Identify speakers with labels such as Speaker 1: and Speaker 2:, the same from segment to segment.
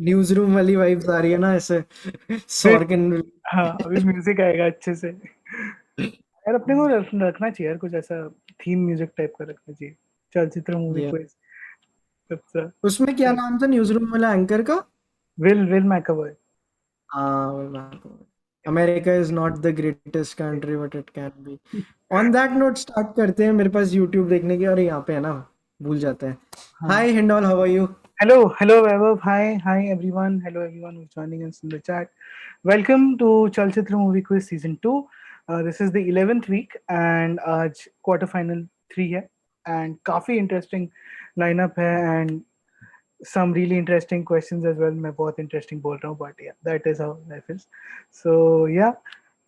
Speaker 1: News room वाली vibes आ रही है ना ऐसे
Speaker 2: फिर
Speaker 1: सॉर्गन।
Speaker 2: हाँ अभी म्यूजिक आएगा अच्छे से यार। अपने को रखना चाहिए यार, कुछ ऐसा थीम म्यूजिक टाइप का रखना चाहिए। चलचित्र मूवी
Speaker 1: ये
Speaker 2: क्विज सबसे।
Speaker 1: उसमें क्या नाम था न्यूज रूम वाला एंकर का?
Speaker 2: विल मैकअवर।
Speaker 1: हाँ, America is not the greatest country but it can be. On that note start करते हैं। मेरे पास यूट्यूब देखने की, अरे यहाँ पे है ना, भूल जाते हैं।
Speaker 2: हाँ
Speaker 1: hi Hindol, how are you?
Speaker 2: hello vaibhav, hi everyone, hello everyone who's joining us in the chat. Welcome to Chalchitra Movie Quiz Season 2. This is the 11th week and आज quarter final 3 है and काफी interesting lineup है and some really interesting questions as well. मैं बहुत interesting बोल रहा हूँ but yeah, that is how life is. So yeah,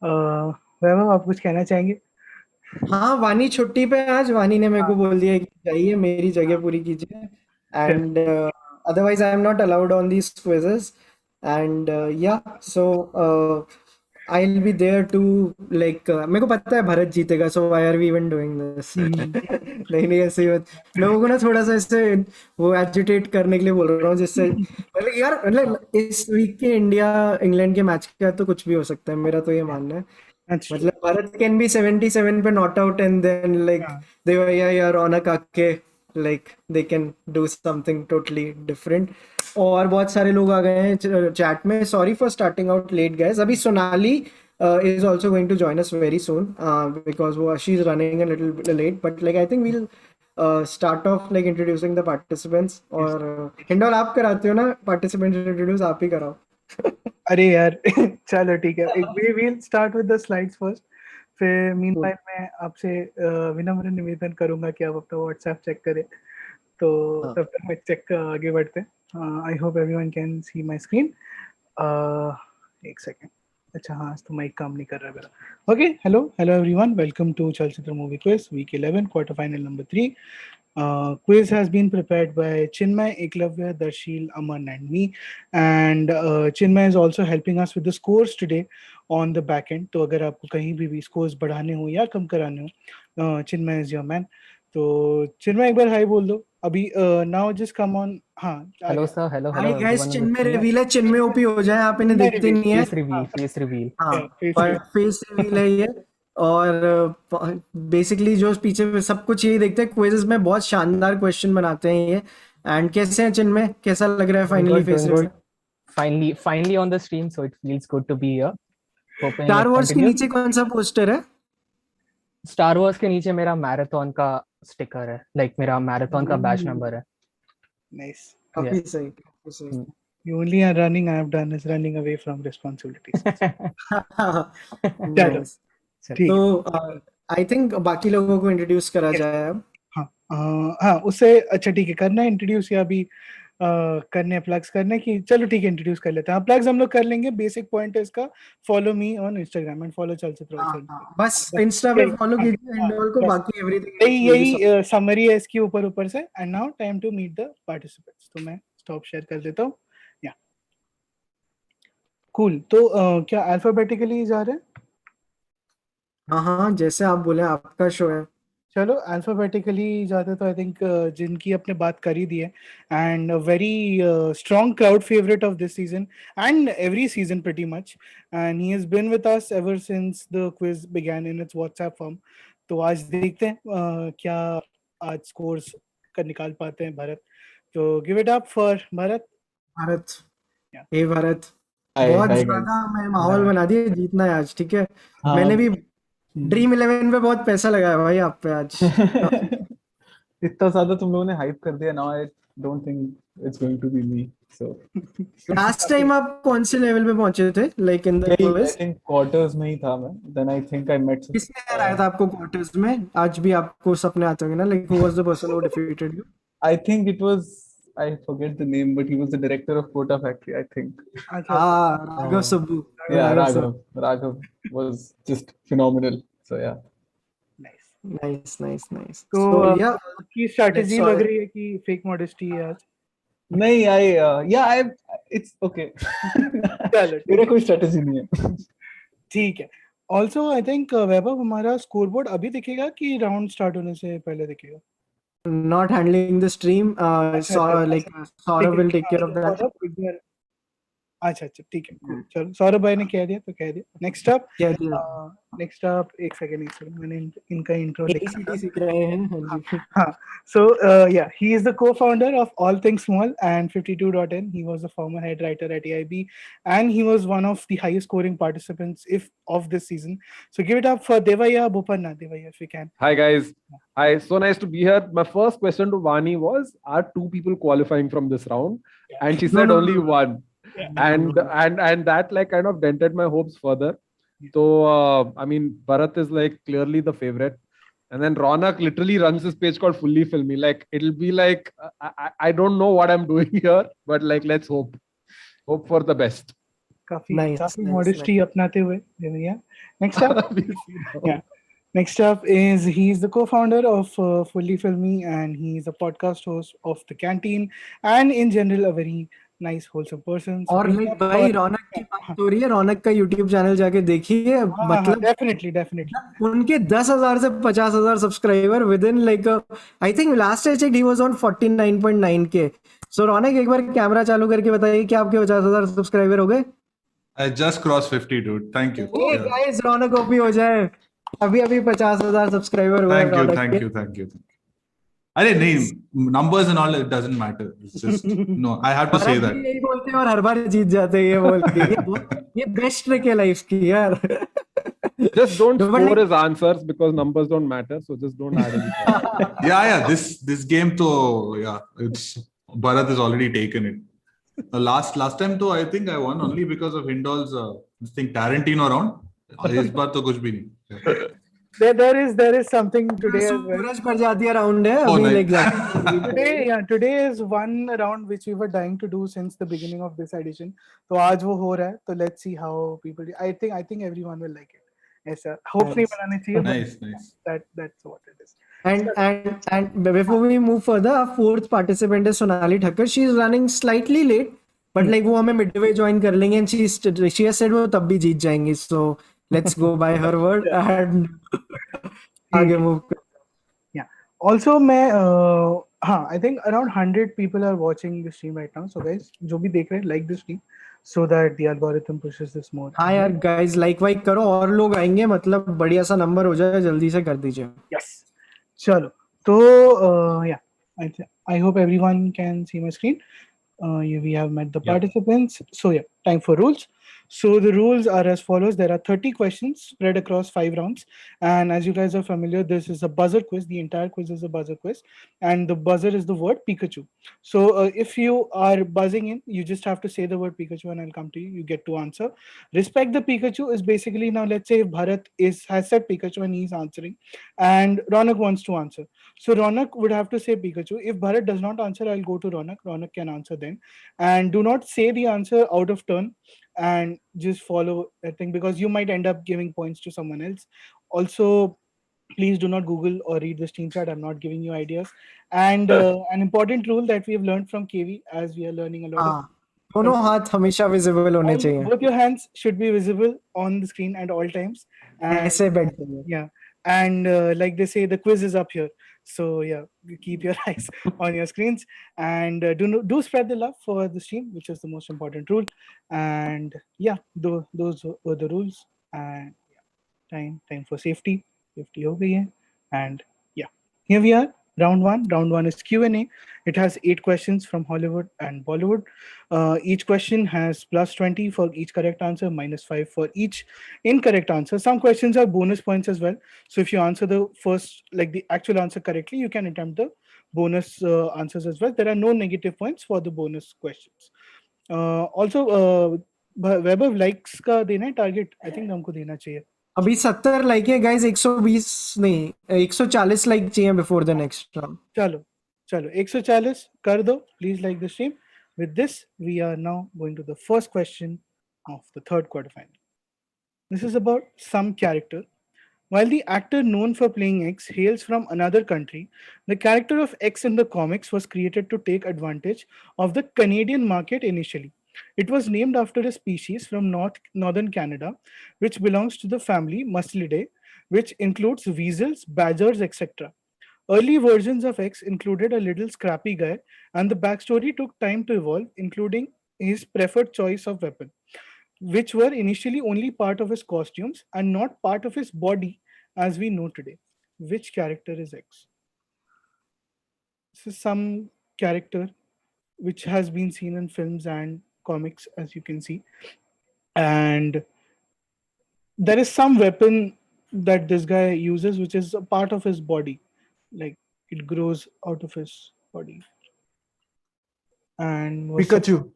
Speaker 2: वैभव आप कुछ कहना चाहेंगे?
Speaker 1: हाँ, वानी छुट्टी पे है आज। वानी ने मेरे को बोल दिया कि जाइए मेरी जगह पूरी कीजिए। And otherwise I am not allowed on these quizzes. And yeah so I will be there to like, मेरे को पता है भरत जीतेगा, so why are we even doing this? नहीं नहीं, ऐसे ही लोगों को ना थोड़ा सा ऐसे वो एजिटेट करने के लिए बोल रहा हूँ, जिससे मतलब यार, मतलब इस वीक के इंडिया इंग्लैंड के मैच का तो कुछ भी हो सकता है, मेरा तो ये मानना है।
Speaker 2: That's true.
Speaker 1: मतलब भारत कैन बी 77 पे not out and then like
Speaker 2: हाँ
Speaker 1: देवैया या रौनक आके like they can do something totally different. और बहुत सारे लोग आ गए हैं चैट में। Sorry for starting out late guys. अभी Sonali is also going to join us very soon because she's running a little late, but like I think we'll start off like introducing the participants।
Speaker 2: yes.
Speaker 1: और indole आप कराते हो ना participants introduce, आप ही कराओ।
Speaker 2: अरे यार चलो ठीक है, we will start with the slides first. फिर
Speaker 1: Cool.
Speaker 2: मीनवाइल मैं आपसे विनम्र निवेदन करूंगा कि आप अपना व्हाट्सएप चेक करें। तो
Speaker 1: हाँ,
Speaker 2: तब तक मैं चेक आगे बढ़ते हैं। I hope everyone can see my screen. एक सेकेंड। अच्छा हाँ, आज तो माइक काम नहीं कर रहा मेरा। Okay, hello hello everyone, welcome to Chalchitra movie quiz week 11 quarter final number 3। Quiz has been prepared by Chinmay, Eklavya, Darshil, Aman, and me. And Chinmay is also helping us with the scores today on the back end. तो अगर आपको कहीं भी scores बढ़ाने हो या कम कराने हो, Chinmay is your man. तो चिन्मय एक बार हाय बोल दो अभी। Now just come on. हाँ आ
Speaker 3: Hello
Speaker 2: गया।
Speaker 3: sir, hello
Speaker 1: hi guys,
Speaker 3: everyone on the
Speaker 1: Chinmay
Speaker 3: screen.
Speaker 1: Reveal है, चिन्मय ओपी हो जाए, आप इन्हें
Speaker 2: चिन्मय
Speaker 1: देखते
Speaker 2: रिवील।
Speaker 1: नहीं है।
Speaker 3: Face reveal,
Speaker 2: हाँ
Speaker 3: face reveal.
Speaker 1: हाँ,
Speaker 2: फेस
Speaker 1: पर
Speaker 2: रिवील।
Speaker 1: फेस रिवील है ये। और बेसिकली जो पीछे में सब कुछ यही देखते हैं, क्विज़ेस में बहुत शानदार क्वेश्चन बनाते हैं ये। एंड कैसे हैं चिन्मय, कैसा लग रहा है
Speaker 3: Doing
Speaker 1: finally
Speaker 3: good,
Speaker 1: face
Speaker 3: doing
Speaker 1: reveal?
Speaker 3: good. Finally on the stream, so it feels good to be here. Hoping
Speaker 1: star
Speaker 3: it
Speaker 1: Wars के
Speaker 3: continues.
Speaker 1: नीचे कौन सा पोस्टर है?
Speaker 3: Star Wars के नीचे मेरा मैराथन का स्टिकर है, like मेरा मैराथन का बैच नंबर है.
Speaker 2: नाइस।
Speaker 3: Yeah.
Speaker 1: काफी सही, काफी सही।
Speaker 3: Hmm.
Speaker 2: The only running I have done is running away from responsibilities. चलो
Speaker 1: नाइस।
Speaker 2: ठीक
Speaker 1: तो
Speaker 2: है।
Speaker 1: आई थिंक बाकी लोगों को इंट्रोड्यूस करा
Speaker 2: Yes.
Speaker 1: जाए अब।
Speaker 2: हाँ हाँ उससे अच्छा ठीक है, करना है इंट्रोड्यूस या अभी करने प्लग्स करने की? चलो ठीक है, इंट्रोड्यूस कर लेते हैं। प्लग्स हम लोग कर लेंगे। बेसिक पॉइंट है इसका, follow me on Instagram and follow चलचित्र
Speaker 1: हाँ
Speaker 2: ऑल्सो।
Speaker 1: हाँ, बस
Speaker 2: बस
Speaker 1: इंस्टा पे
Speaker 2: यही।
Speaker 1: फॉलो
Speaker 2: हाँ
Speaker 1: कीजिए
Speaker 2: हाँ
Speaker 1: हिंडोल को,
Speaker 2: बस
Speaker 1: बाकी एवरीथिंग
Speaker 2: यही
Speaker 1: एल्स विल बी
Speaker 2: यही समरी है इसकी ऊपर ऊपर से। And now time to meet the participants. तो मैं स्टॉप शेयर कर देता हूँ। या कूल। तो क्या अल्फाबेटिकली जा रहे हैं?
Speaker 1: हाँ हाँ, जैसे आप बोले, आपका शो है।
Speaker 2: चलो अल्फाबेटिकली जाते तो आई थिंक जिनकी अपने बात कर ही दी है and very strong crowd favourite of this season and every season pretty much, and he has been with us ever since the quiz began in its WhatsApp form. तो आज देखते हैं क्या आज स्कोर्स कर निकाल पाते हैं भरत। तो give it up for Bharat.
Speaker 1: Bharat,
Speaker 2: या
Speaker 1: हे भारत,
Speaker 4: हाय
Speaker 1: बहुत
Speaker 4: हाय
Speaker 1: ज्यादा
Speaker 4: गाइस।
Speaker 1: मैं माहौल बना दिया, जीतना है आज, ठीक है।
Speaker 4: हाँ।
Speaker 1: मैंने भी
Speaker 4: हम्म।
Speaker 1: ड्रीम 11 पे बहुत पैसा लगाया भाई आप पे आज।
Speaker 4: इतना ज्यादा तुम लोगों ने हाइप कर दिया, now I don't think it's going to be me. So
Speaker 1: last time आप कौन से लेवल पे पहुंचे थे, लाइक इन द
Speaker 4: यही आई
Speaker 1: क्विज?
Speaker 4: थिंक क्वार्टर्स में ही था मैं। Then I think I met
Speaker 1: किसने हराया था आपको क्वार्टर्स में? आज भी आपको सपने आते होंगे ना, like who was the person who defeated you?
Speaker 4: I think it was, I forget the name but he was the director of Kota factory I think.
Speaker 2: अच्छा अच्छा।
Speaker 1: हाँ, Raghav Subbu.
Speaker 4: Yeah
Speaker 1: Raghav Subbu.
Speaker 4: Raghav was just phenomenal. So yeah
Speaker 2: nice.
Speaker 1: Nice nice nice.
Speaker 2: तो
Speaker 1: सो या
Speaker 2: आपकी
Speaker 1: let's
Speaker 2: strategy लग रही है कि फेक मॉडेस्टी है आज।
Speaker 4: नहीं आई या आई इट्स ओके।
Speaker 2: चलो ठीक
Speaker 4: मेरा
Speaker 2: है।
Speaker 4: कोई स्ट्रेटजी नहीं है।
Speaker 2: ठीक है। ऑल्सो आई थिंक वैभव, हमारा स्कोर बोर्ड अभी दिखेगा कि राउंड स्टार्ट होने से पहले दिखेगा?
Speaker 1: not handling the stream,
Speaker 2: अच्छा अच्छा
Speaker 1: like
Speaker 2: अच्छा। ठीक
Speaker 1: Saurav
Speaker 2: है
Speaker 1: will
Speaker 2: ठीक
Speaker 1: take
Speaker 2: है।
Speaker 1: care of
Speaker 2: तो
Speaker 1: that.
Speaker 2: सौरभ एक बार अच्छा अच्छा ठीक है cool. चलो सौरभ भाई ने कह दिया तो कह दिया. Next up,
Speaker 1: क्या दिया?
Speaker 2: एक सेकंड मैंने इनका इंट्रो लिखा था.
Speaker 1: ABCD सीख रहे हैं, हाँ जी.
Speaker 2: Huh. So, yeah, he is the co-founder of All Things Small and 52.in. He was a former head writer at AIB, and he was one of the highest scoring participants of this season. So, give it up for Devaiah Bopanna. Devaiah, if we can.
Speaker 5: Hi guys. Hi. So nice to be here. My first question to Vani was: are two people qualifying from this round? And she said
Speaker 1: No,
Speaker 5: only
Speaker 1: no.
Speaker 5: one.
Speaker 2: Yeah.
Speaker 5: And that like kind of dented my hopes further. So I mean, Bharat is like clearly the favorite. And then Raunaq literally runs this page called Fully Filmy. Like it'll be like I don't know what I'm doing here, but like let's hope for the best.
Speaker 2: काफी modesty अपनाते हुए Devaiah. Next up,
Speaker 5: We'll see now.
Speaker 2: yeah. Next up is he's the co-founder of Fully Filmy, and he's a podcast host of The Canteen, and in general a very nice wholesome person. So
Speaker 1: और
Speaker 2: give it
Speaker 1: like
Speaker 2: up
Speaker 1: भाई
Speaker 2: for-
Speaker 1: रौनक की बात हो रही है, रौनक का YouTube channel जाके देखिए.
Speaker 2: हाँ,
Speaker 1: मतलब
Speaker 2: definitely.
Speaker 1: उनके 10,000 से 50,000 subscriber with in like I think last I checked he was on 49.9K. सो रौनक एक बार कैमरा चालू करके बताइए कि आपके 50,000 सब्सक्राइबर हो गए.
Speaker 6: I just crossed 50, dude. Thank you.
Speaker 1: A
Speaker 6: Yeah.
Speaker 1: Guys, Raunak OP हो जाए. अभी 50,000 सब्सक्राइबर हुए
Speaker 6: Thank you,
Speaker 1: रौनक
Speaker 6: thank
Speaker 1: के.
Speaker 6: you, thank you. अरे नहीं, numbers and all, it doesn't matter. It's just no. I have to say
Speaker 1: Bharat
Speaker 6: that.
Speaker 1: भी यही बोलते हैं और हर बार जीत जाते हैं ये बोल के. ये बेस्ट ट्रिक है लाइफ की यार.
Speaker 5: Just don't
Speaker 1: No, but
Speaker 5: score
Speaker 1: like-
Speaker 5: his answers because numbers don't matter. So just don't add anything.
Speaker 6: Yeah. This game, though, yeah, it's Bharat has already taken it. Last time, though, I think I won only because of Hindol's this thing Tarantino round. इस बार तो कुछ भी नहीं.
Speaker 2: There is something today as well.
Speaker 1: Suraj प्रजातिया round है
Speaker 6: Oh,
Speaker 1: अभी
Speaker 6: nice.
Speaker 1: Like.
Speaker 2: Today is one round which we were dying to do since the beginning of this edition. तो आज वो हो रहा है. तो let's see how people. I think everyone will like it. ऐसा hopefully
Speaker 1: Nice.
Speaker 2: बनाने चाहिए. but
Speaker 6: Nice.
Speaker 2: That's what it is.
Speaker 1: And before we move further, our fourth participant is Sonali Thakker. She is running slightly late, but like वो हमें midway join कर लेंगे, and she has said वो तब भी जीत जाएंगी. So let's go by her word and आगे move कर.
Speaker 2: Yeah. Also, I think around 100 people are watching the stream right now. So guys, जो भी देख रहे हैं, like the stream so that the algorithm pushes this more.
Speaker 1: हाँ यार guys, like वाइक करो और लोग आएंगे, मतलब बढ़िया सा नंबर हो जाए, जल्दी से कर दीजिए.
Speaker 2: Yes. चलो तो yeah, I hope everyone can see my screen. We have met the participants. So yeah, time for rules. So the rules are as follows. There are 30 questions spread across 5 rounds. And as you guys are familiar, this is a buzzer quiz. The entire quiz is a buzzer quiz. And the buzzer is the word Pikachu. So if you are buzzing in, you just have to say the word Pikachu and I'll come to you. You get to answer. Respect the Pikachu is basically, now let's say if Bharat has said Pikachu and he's answering and Raunaq wants to answer. So Raunaq would have to say Pikachu. If Bharat does not answer, I'll go to Raunaq. Raunaq can answer then. And do not say the answer out of turn and just follow that thing because you might end up giving points to someone else. Also, please do not Google or read the stream chat. I'm not giving you ideas. And an important rule that we have learned from KV as we are learning a lot.
Speaker 1: हाँ, दोनों हाथ हमेशा visible होने चाहिए.
Speaker 2: Both your hands should be visible on the screen at all times. And
Speaker 1: ऐसे बैठेंगे.
Speaker 2: yeah, and like they say, the quiz is up here. So yeah, you keep your eyes on your screens and do spread the love for the stream, which is the most important rule. And yeah, those were the rules. And yeah, time for safety. Safety हो गई है. And yeah, here we are. Round one is Q&A. It has 8 questions from Hollywood and Bollywood. Each question has plus 20 for each correct answer, minus 5 for each incorrect answer. Some questions are bonus points as well. So if you answer the first, like the actual answer correctly, you can attempt the bonus answers as well. There are no negative points for the bonus questions. Also, vaibhav likes का देना है target. I think हमको देना चाहिए.
Speaker 1: अभी 70 like है guys, 120 नहीं 140 like चाहिए बिफोर द नेक्स्ट राउंड.
Speaker 2: चलो 140 कर दो. Please like the stream. With this, we are now going to the first question of the third quarterfinal. This is about some character. While the actor known for playing X hails from another country, the character of X in the comics was created to take advantage of the Canadian market initially. It was named after a species from northern Canada, which belongs to the family Mustelidae, which includes weasels, badgers, etc. Early versions of X included a little scrappy guy, and the backstory took time to evolve, including his preferred choice of weapon, which were initially only part of his costumes and not part of his body as we know today. Which character is X? This is some character which has been seen in films and comics, as you can see. And there is some weapon that this guy uses which is a part of his body, like it grows out of his body. And
Speaker 4: Pikachu.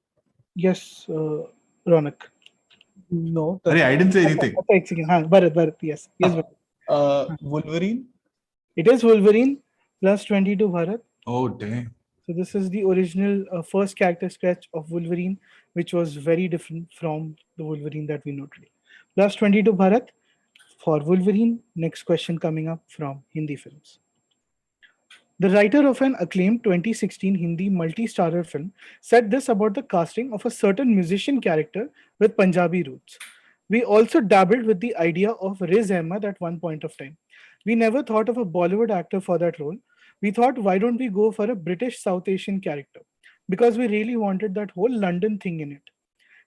Speaker 2: Yes, Raunaq.
Speaker 4: No.
Speaker 6: Arey, I didn't say anything.
Speaker 2: Bharat, yes. Bharat.
Speaker 4: Wolverine.
Speaker 2: It is Wolverine, plus 20 to Bharat.
Speaker 6: Oh, damn.
Speaker 2: So this is the original first character sketch of Wolverine, which was very different from the Wolverine that we know today. Plus 20 to Bharat for Wolverine. Next question coming up from Hindi films. The writer of an acclaimed 2016 Hindi multi-starrer film said this about the casting of a certain musician character with Punjabi roots. We also dabbled with the idea of Riz Ahmed at one point of time. We never thought of a Bollywood actor for that role. We thought, why don't we go for a British South Asian character? Because we really wanted that whole London thing in it.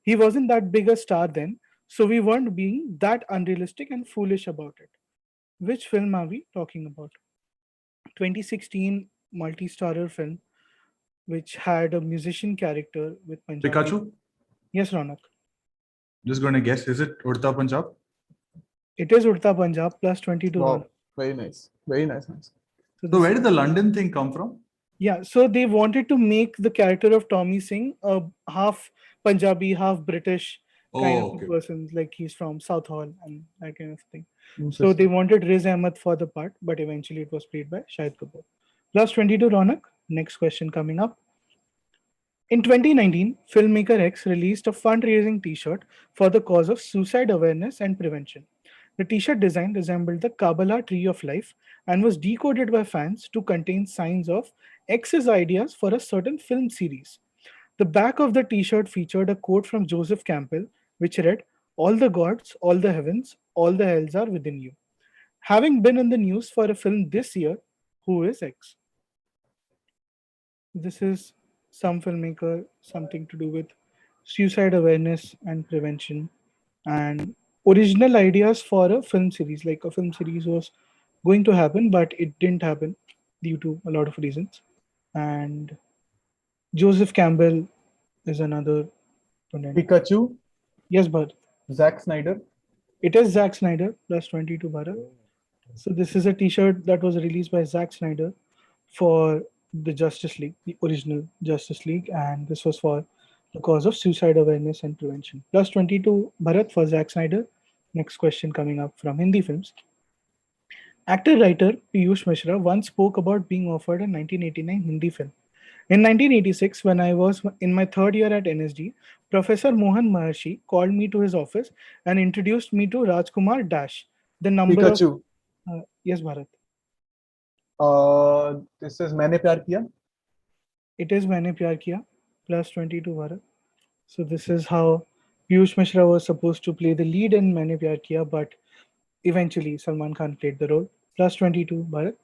Speaker 2: He wasn't that big a star then, so we weren't being that unrealistic and foolish about it. Which film are we talking about? 2016 multi-starrer film which had a musician character with Punjabi.
Speaker 6: Pikachu?
Speaker 2: Yes, Raunaq.
Speaker 6: Just going to guess. Is it Udta Punjab?
Speaker 2: It is Udta Punjab, plus 22.
Speaker 4: Wow. Very nice. Very nice.
Speaker 6: So where did the London thing come from?
Speaker 2: Yeah, so they wanted to make the character of Tommy Singh a half Punjabi, half British kind of person, like he's from Southall and that kind of thing. So they wanted Riz Ahmed for the part, but eventually it was played by Shahid Kapoor. Plus 22, Raunaq. Next question coming up. In 2019, filmmaker X released a fundraising t-shirt for the cause of suicide awareness and prevention. The t-shirt design resembled the Kabbalah tree of life and was decoded by fans to contain signs of X's ideas for a certain film series. The back of the t-shirt featured a quote from Joseph Campbell, which read, "All the gods, all the heavens, all the hells are within you." Having been in the news for a film this year, who is X? This is some filmmaker, something to do with suicide awareness and prevention, and original ideas for a film series. Like a film series was going to happen, but it didn't happen due to a lot of reasons. And Joseph Campbell is another.
Speaker 4: Pikachu.
Speaker 2: Yes, Bharat.
Speaker 4: Zack Snyder.
Speaker 2: It is Zack Snyder, plus 22, Bharat. So this is a t-shirt that was released by Zack Snyder for the Justice League, the original Justice League, and this was for the cause of suicide awareness and prevention. Plus 22, Bharat, for Zack Snyder. Next question coming up from Hindi films. Actor-writer Piyush Mishra once spoke about being offered a 1989 Hindi film. In 1986, when I was in my third year at NSD, Professor Mohan Maharshi called me to his office and introduced me to Rajkumar Dash, the number
Speaker 4: Pikachu.
Speaker 2: of... yes, Bharat.
Speaker 4: This is Maine Pyar Kiya.
Speaker 2: It is Maine Pyar Kiya, plus 22, Bharat. So this is how Piyush Mishra was supposed to play the lead in Maine Pyar Kiya, but eventually Salman Khan played the role. Plus 22, Bharat.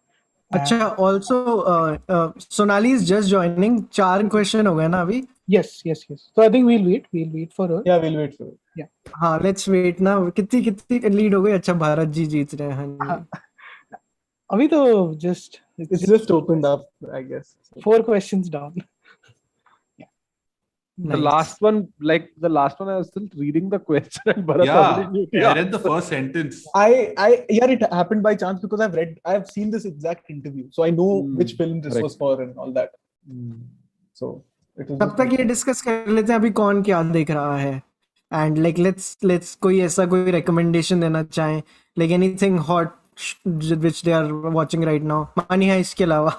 Speaker 1: अच्छा, also Sonali is just joining. 4 question हो गए ना अभी?
Speaker 2: Yes. So I think we'll wait for her.
Speaker 4: Yeah, we'll wait for her.
Speaker 2: Yeah.
Speaker 1: हाँ, let's wait ना. कितनी lead हो गई? अच्छा, भारत जी जीत रहे हैं.
Speaker 2: अभी तो just
Speaker 4: it's just opened up, I guess.
Speaker 2: 4 questions down.
Speaker 5: The last one, I was still reading the question and Bharat
Speaker 6: I read the first sentence.
Speaker 4: It happened by chance because I've seen this exact interview, so I know which film this was for and all that. So it was.
Speaker 1: तब तक ये discuss कर लेते हैं अभी कौन क्या देख रहा है, and like let's कोई ऐसा कोई recommendation देना चाहें, like anything hot which they are watching right now. Money Heist के अलावा,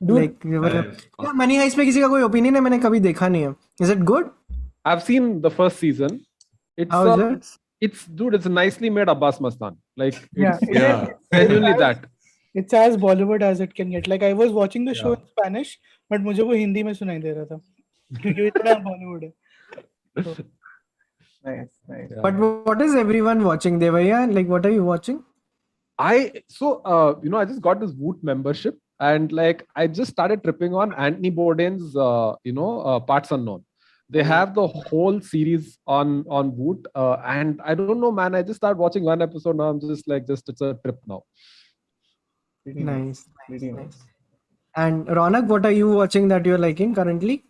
Speaker 1: like Money Heist पे किसी का कोई opinion है? मैंने कभी देखा नहीं है. Is it good?
Speaker 5: I've seen the first season.
Speaker 1: How is it?
Speaker 5: It's nicely made Abbas Mastan. Like
Speaker 2: it's
Speaker 5: genuinely that.
Speaker 2: It's as Bollywood as it can get. Like I was watching the show in Spanish, but मुझे वो हिंदी में सुनाई दे रहा था क्योंकि इतना Bollywood है. So.
Speaker 4: Nice.
Speaker 1: But what is everyone watching, Devaiah? Like what are you watching?
Speaker 5: I just got this Woot membership and like I just started tripping on Anthony Bourdain's Parts Unknown. They have the whole series on Voot, and I don't know, man. I just started watching one episode now. I'm just like, it's a trip now.
Speaker 4: Pretty
Speaker 1: Nice,
Speaker 4: Pretty
Speaker 1: nice. And Raunaq, what are you watching that you're liking currently?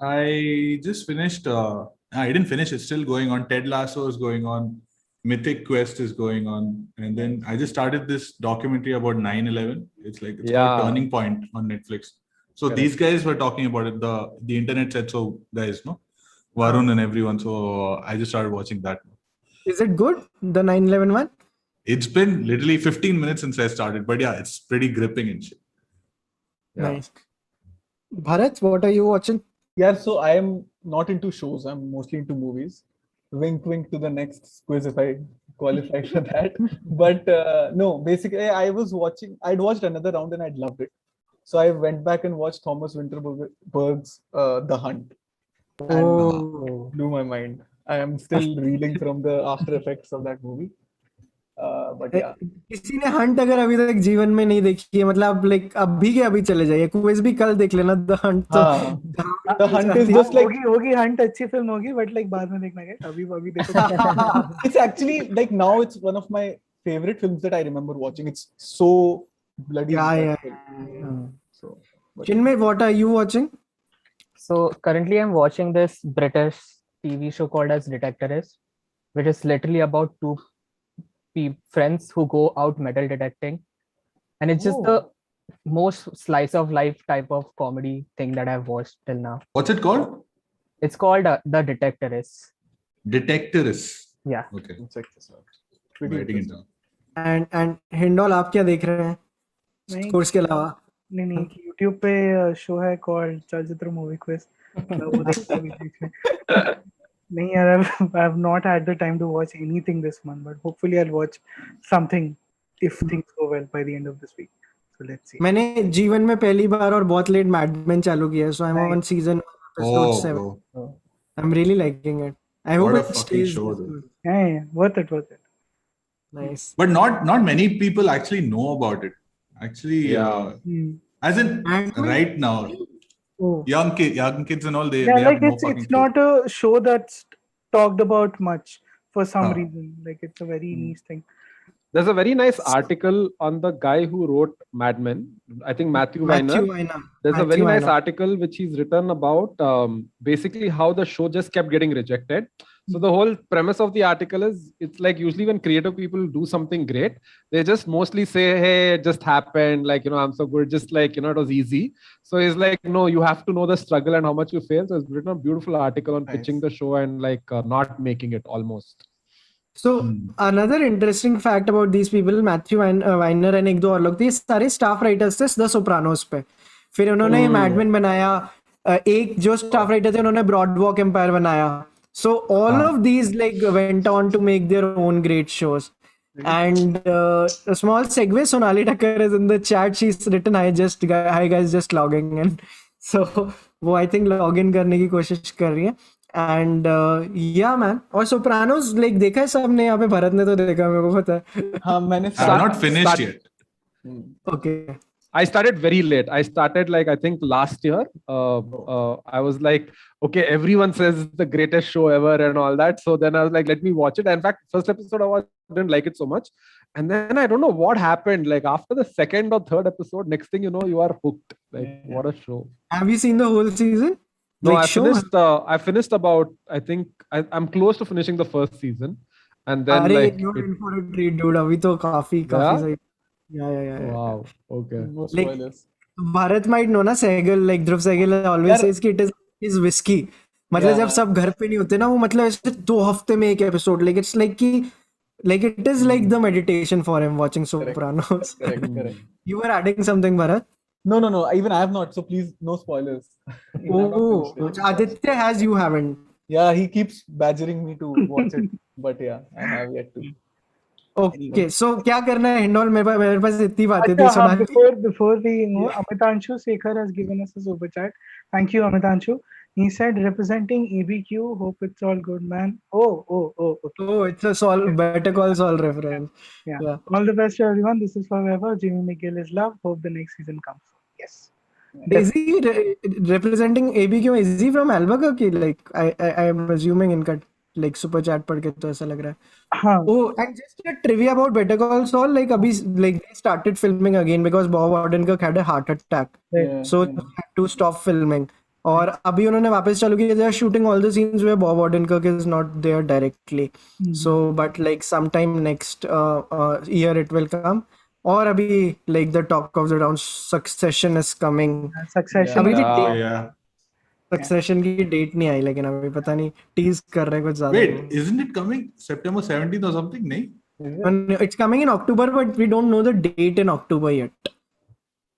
Speaker 6: I just finished. I didn't finish. It's still going on. Ted Lasso is going on. Mythic Quest is going on, and then I just started this documentary about 9/11. It's called Turning Point on Netflix. So these guys were talking about it. The internet said so, guys, no, Varun and everyone. So I just started watching that.
Speaker 1: Is it good? The 9/11 one?
Speaker 6: It's been literally 15 minutes since I started, but yeah, it's pretty gripping and shit.
Speaker 5: Yeah.
Speaker 1: Nice. Bharat, what are you watching?
Speaker 4: Yeah, so I am not into shows. I'm mostly into movies. Wink, wink to the next quiz if I qualify for that. But no, basically, I'd watched another round and I'd loved it. So I went back and watched Thomas Winterberg's The Hunt. And blew my mind. I am still reeling from the after effects of that movie. But yeah.
Speaker 1: किसी ने Hunt अगर अभी तक जीवन में नहीं देखी है, मतलब लाइक अभी के अभी चले जाइए, क्विज भी कल देख लेना. द हंट तो
Speaker 4: The Hunt is just like
Speaker 2: होगी हंट अच्छी फिल्म होगी, बट लाइक बाद में देखना है, अभी देखो.
Speaker 4: it's actually like now it's one of my favorite films that I remember watching. It's so bloody.
Speaker 1: Yeah.
Speaker 4: So,
Speaker 1: Chinmay, what are you watching?
Speaker 3: So currently I'm watching this British TV show called as Detectorist, which is literally about two friends who go out metal detecting, and it's just the most slice of life type of comedy thing that I've watched till now.
Speaker 6: What's it called?
Speaker 3: It's called The Detectorist.
Speaker 6: Detectorist.
Speaker 3: Yeah.
Speaker 6: Okay.
Speaker 4: check this out.
Speaker 6: Writing it down.
Speaker 1: And Hindol, आप क्या देख रहे हैं
Speaker 2: नहीं.
Speaker 1: Course के अलावा?
Speaker 2: नहीं YouTube पे शो है कॉल्ड चलचित्र मूवी क्विज. वो देखता हूँ बीच में. नहीं यार, I've not had the time to watch anything this month, but hopefully I'll watch something if things go well by the end of this week. So let's see.
Speaker 1: मैंने जीवन में पहली बार और बहुत लेट मैड मेन चालू किया है, so I'm on season episode 7.
Speaker 6: Bro.
Speaker 1: I'm really liking it. I hope
Speaker 6: What a
Speaker 1: it
Speaker 6: fucking
Speaker 1: stays
Speaker 6: show,
Speaker 1: this
Speaker 6: though.
Speaker 1: good.
Speaker 2: Yeah, worth it.
Speaker 1: Nice.
Speaker 6: But not many people actually know about it. Actually, as in right now, young kids and all, they
Speaker 2: Yeah,
Speaker 6: have
Speaker 2: like
Speaker 6: no fucking
Speaker 2: it's
Speaker 6: clue.
Speaker 2: not a show that's talked about much for some reason. Like it's a very niche thing.
Speaker 5: There's a very nice article on the guy who wrote Mad Men. I think Matthew Weiner. There's a very nice article which he's written about basically how the show just kept getting rejected. So the whole premise of the article is, it's like usually when creative people do something great, they just mostly say, hey, it just happened. Like, I'm so good. Just like, it was easy. So he's like, no, you have to know the struggle and how much you fail. So it's written a beautiful article on pitching the show and like not making it almost.
Speaker 1: So another interesting fact about these people, Matthew Weiner and एक दो और लोग थे, सारे staff writers थे the Sopranos पे. फिर उन्होंने मैड मेन बनाया. एक जो स्टाफ राइटर थे उन्होंने ब्रॉडवॉक एम्पायर बनाया. So all of these like went on to make their own great shows. And a small segue, Sonali Thakker is in the chat. She's written, hi guys, just logging in. So वो I think login करने की कोशिश कर रही है. And yeah man, और Sopranos like देखा है सबने यहाँ पे, भरत ने तो देखा, मेरे को पता है.
Speaker 4: हाँ, मैंने
Speaker 6: I'm not finished yet.
Speaker 1: Okay.
Speaker 5: I started very late. I started like, I think last year. I was like, okay, everyone says it's the greatest show ever and all that. So then I was like, let me watch it. In fact, first episode I didn't like it so much. And then I don't know what happened. Like after the second or third episode, next thing you know, you are hooked. Like what a show.
Speaker 1: Have you seen the whole season?
Speaker 5: No,
Speaker 1: like
Speaker 5: I finished about, I think I'm close to finishing the first season. And then like
Speaker 1: you're in for a treat, dude. अभी तो काफी सही. Yeah.
Speaker 5: Wow. Okay.
Speaker 4: No spoilers.
Speaker 1: Bharat might know ना, Sehgal, like Dhruv Sehgal always says कि it is his whiskey. मतलब जब सब घर पे नहीं होते ना, वो मतलब ऐसे 2 हफ्ते में एक एपिसोड, like it's like कि like it is like the meditation for him watching Sopranos.
Speaker 4: Correct.
Speaker 1: You were adding something, Bharat?
Speaker 4: No. Even I have not. So please, no spoilers.
Speaker 1: Oh, Aditya has, you haven't.
Speaker 4: Yeah, he keeps badgering me to watch it, but yeah, I have yet to.
Speaker 1: Okay, so क्या करना है Hindol? मेरे पास इतनी बातें थी सुनाने.
Speaker 2: Before we know, Amitanshu Sekhar has given us a super chat. Thank you, Amitanshu. He said, representing ABQ, hope it's all good, man. Oh, okay.
Speaker 1: Oh, it's a Better Call Saul reference.
Speaker 2: Yeah. All the best to everyone. This is forever. Jimmy McGill is love. Hope the next season comes. Yes.
Speaker 1: Daisy representing AB क्यों? Is he from Albuquerque? Like I am assuming इनका like super chat पढ़ के तो ऐसा लग रहा है.
Speaker 2: हाँ.
Speaker 1: Oh, and just a trivia about Better Call Saul. Like अभी like they started filming again because Bob Odenkirk had a heart attack,
Speaker 4: Yeah.
Speaker 1: so they had to stop filming. और अभी उन्होंने वापस चालू किया. They are shooting all the scenes where Bob Odenkirk is not there directly. So, but like sometime next year it will come. और अभी like the talk of the town, Succession is coming.
Speaker 2: Succession.
Speaker 1: अभी भी
Speaker 6: Yeah.
Speaker 1: Succession की date नहीं आई, लेकिन अभी पता नहीं टीज कर रहे हैं कुछ ज्यादा.
Speaker 6: Wait, isn't it coming September 17th or something? नहीं?
Speaker 1: It's coming in October, but we don't know the date in October yet.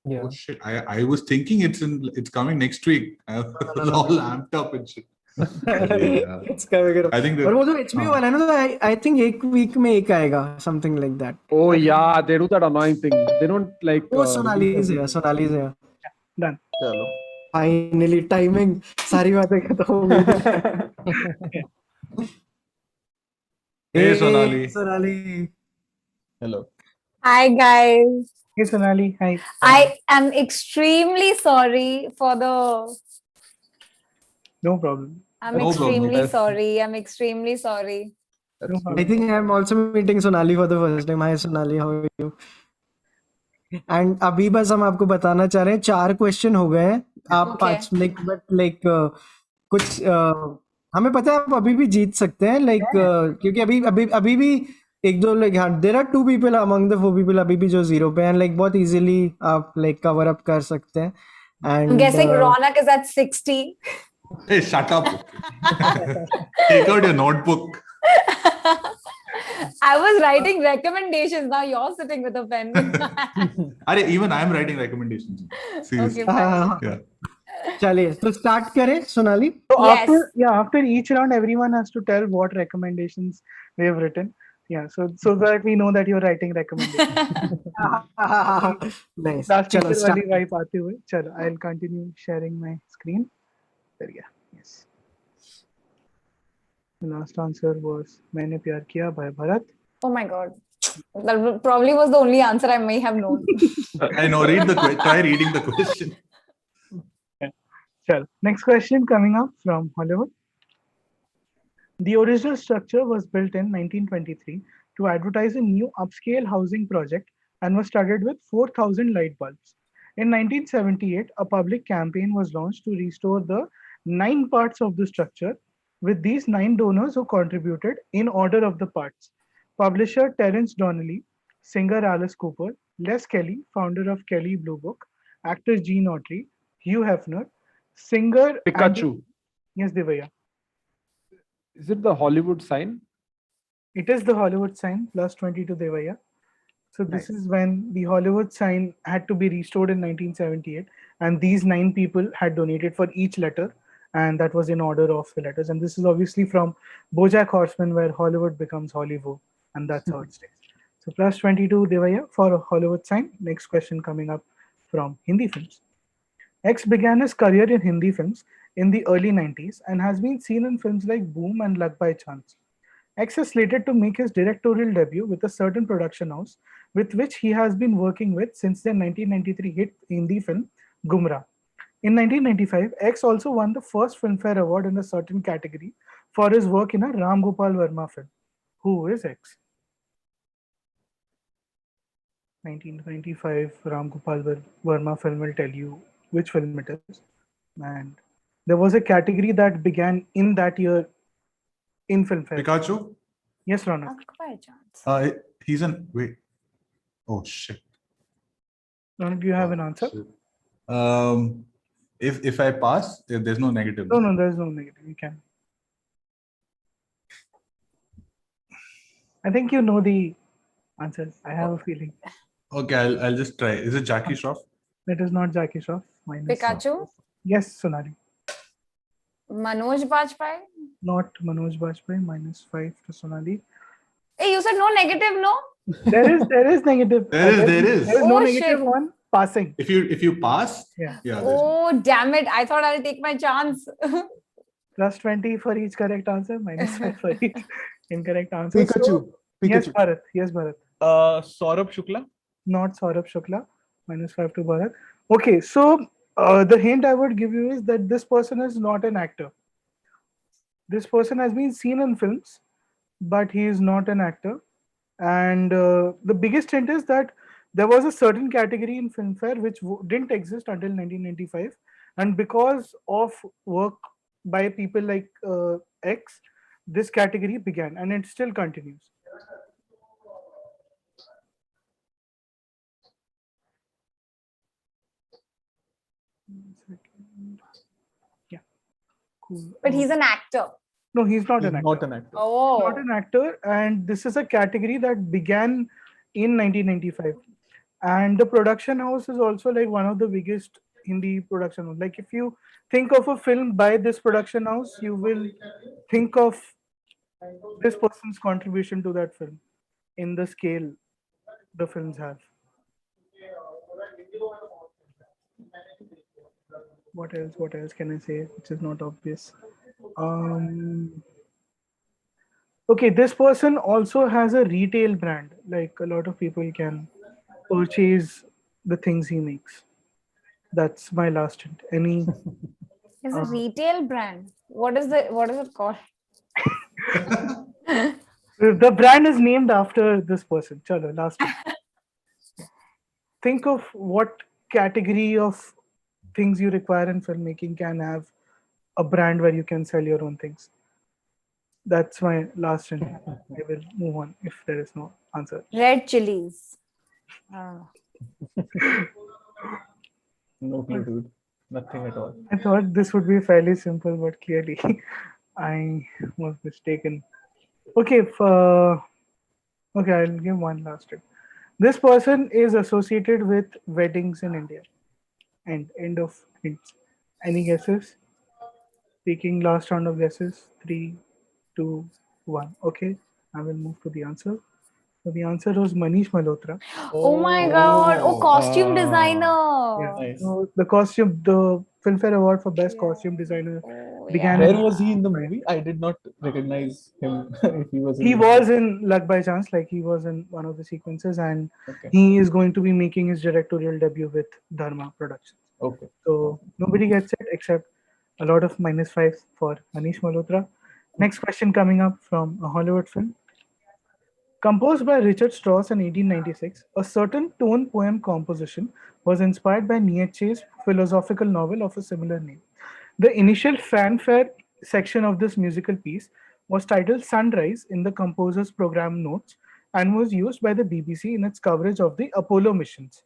Speaker 3: Yeah.
Speaker 6: Oh shit! I was thinking it's coming next week. I was all amped up and shit. Yeah.
Speaker 1: It's coming in.
Speaker 6: I think
Speaker 1: और वो तो HBO वाला है ना, तो I think एक week में एक आएगा, something like that.
Speaker 5: Oh yeah, they do that annoying thing. They don't like.
Speaker 1: Oh, Sonali is here. Sonali is here.
Speaker 2: Done.
Speaker 5: Chalo.
Speaker 1: Finally, timing. सारी बातें खत्म हो गई.
Speaker 6: Hey, Sonali.
Speaker 1: Sonali.
Speaker 4: Hello.
Speaker 7: Hi guys.
Speaker 2: Hey Sonali. Hi.
Speaker 7: I am extremely sorry for the.
Speaker 2: No problem.
Speaker 7: I'm
Speaker 6: No problem.
Speaker 7: extremely sorry. I'm extremely sorry.
Speaker 2: No problem.
Speaker 1: I think I'm also meeting Sonali for the first time. Hi Sonali, how are you? And अभी बस हम आपको बताना चाह रहे हैं 4 question हो गए हैं. आप
Speaker 7: Okay.
Speaker 1: 5 लाइक कुछ हमें पता है आप अभी भी जीत सकते हैं, लाइक क्योंकि अभी भी एक दो लाइक हाँ there are 2 people among the 4 people अभी भी जो 0 पे हैं, लाइक बहुत इजीली आप लाइक कवर अप कर सकते हैं.
Speaker 7: I'm
Speaker 1: and
Speaker 7: guessing Raunaq is at 60.
Speaker 6: Hey, shut up. Take out your notebook.
Speaker 7: I was writing recommendations. Now you're sitting with a pen.
Speaker 6: Arey, even I am writing recommendations. Seriously.
Speaker 7: Okay, fine.
Speaker 6: Yeah.
Speaker 1: चलिए तो start करें Sonali.
Speaker 2: So
Speaker 7: Yes.
Speaker 2: after each round, everyone has to tell what recommendations they have written. Yeah, so that we know that you're writing recommendations.
Speaker 1: Nice.
Speaker 2: Last
Speaker 1: चलो
Speaker 2: teacher वाली
Speaker 1: start.
Speaker 2: vibe आते हुए, चलो, I'll continue sharing my screen. There, yeah, yes. The last answer was मैंने प्यार किया by Bharat.
Speaker 7: Oh my god. That probably was the only answer I may have known.
Speaker 6: I know. Try reading the question.
Speaker 2: Chalo. Next question coming up from Hollywood. The original structure was built in 1923 to advertise a new upscale housing project and was started with 4,000 light bulbs. In 1978, a public campaign was launched to restore the 9 parts of the structure, with these 9 donors who contributed in order of the parts: publisher Terence Donnelly, singer Alice Cooper, Les Kelly, founder of Kelly Blue Book, actor Gene Autry, Hugh Hefner, singer
Speaker 5: Pikachu.
Speaker 2: Yes, Devaiah.
Speaker 5: Is it the Hollywood sign?
Speaker 2: It is the Hollywood sign, plus 20 to Devaiah. So this is when the Hollywood sign had to be restored in 1978, and these 9 people had donated for each letter, and that was in order of the letters. And this is obviously from BoJack Horseman, where Hollywood becomes Hollywood, and that's how it stays. So plus 22 Devaiah for a Hollywood sign. Next question coming up from Hindi films. X began his career in Hindi films in the early 90s and has been seen in films like Boom and Lag by Chance. X is slated to make his directorial debut with a certain production house with which he has been working with since their 1993 hit Hindi film Gumrah. In 1995, X also won the first Filmfare Award in a certain category for his work in a Ram Gopal Verma film. Who is X? 1995 Ram Gopal Verma film will tell you which film it is. And there was a category that began in that year in Filmfare.
Speaker 6: Pikachu?
Speaker 2: Yes, Raunaq.
Speaker 7: Not by chance.
Speaker 6: He's an wait. Oh shit.
Speaker 2: Raunaq, do you have an answer?
Speaker 6: Shit. If I pass, there's no negative.
Speaker 2: No, there's no negative. You can. I think you know the answer. I have a feeling.
Speaker 6: Okay, I'll just try. Is it Jackie Shroff?
Speaker 2: That is not Jackie Shroff. Minus.
Speaker 7: Pikachu?
Speaker 2: Yes, Sonali.
Speaker 7: Manoj Bajpayee?
Speaker 2: Not Manoj Bajpayee. Minus 5 to Sonali.
Speaker 7: Hey, you said no negative, no?
Speaker 2: There is negative.
Speaker 6: There is.
Speaker 2: There is no
Speaker 7: Oh,
Speaker 2: negative
Speaker 7: shit.
Speaker 2: on passing.
Speaker 6: If you pass,
Speaker 2: Yeah.
Speaker 6: there's
Speaker 7: Oh, damn it. I thought I'll take my chance.
Speaker 2: Plus 20 for each correct answer. Minus 5 for each incorrect answer.
Speaker 4: Pikachu.
Speaker 2: So, yes,
Speaker 4: Pikachu.
Speaker 2: Bharat. Yes, Bharat.
Speaker 4: Saurabh Shukla.
Speaker 2: Not Saurabh Shukla. Minus 5 to Bharat. Okay, so The hint I would give you is that this person is not an actor. This person has been seen in films, but he is not an actor. And the biggest hint is that there was a certain category in Filmfare which didn't exist until 1995. And because of work by people like X, this category began and it still continues. Yeah, cool.
Speaker 7: But he's an actor.
Speaker 2: No, he's not
Speaker 4: He's
Speaker 2: an actor.
Speaker 4: not an actor.
Speaker 7: Oh.
Speaker 2: Not an actor, and this is a category that began in 1995. And the production house is also like one of the biggest Hindi production house. Like if you think of a film by this production house, you will think of this person's contribution to that film in the scale the films have. What else? What else can I say which is not obvious? Okay, this person also has a retail brand. Like a lot of people can purchase the things he makes. That's my last hint. Any?
Speaker 7: It's a retail brand. What is it called?
Speaker 2: The brand is named after this person. Chalo, last one. Think of what category of things you require in filmmaking can have a brand where you can sell your own things. That's my last hint. I will move on if there is no answer.
Speaker 7: Red chilies. I don't know.
Speaker 4: No clue, dude. Nothing at all.
Speaker 2: I thought this would be fairly simple, but clearly I was mistaken. Okay, okay, I'll give one last tip. This person is associated with weddings in India. And end of hints. Any guesses? Taking last round of guesses. 3, 2, 1. Okay, I will move to the answer. So the answer was Manish Malhotra.
Speaker 7: Oh my god. Oh, costume designer.
Speaker 2: Yeah.
Speaker 4: Nice.
Speaker 2: So the Filmfare Award for Best Costume Designer
Speaker 7: Oh,
Speaker 2: began.
Speaker 4: Where was he in the movie? I did not recognize him. If he was.
Speaker 2: He was in Luck by Chance, like he was in one of the sequences, and
Speaker 4: Okay.
Speaker 2: he is going to be making his directorial debut with Dharma Productions.
Speaker 4: Okay.
Speaker 2: So nobody gets it except a lot of -5 for Manish Malhotra. Next question coming up from a Hollywood film. Composed by Richard Strauss in 1896, a certain tone poem composition was inspired by Nietzsche's philosophical novel of a similar name. The initial fanfare section of this musical piece was titled Sunrise in the composer's program notes and was used by the BBC in its coverage of the Apollo missions.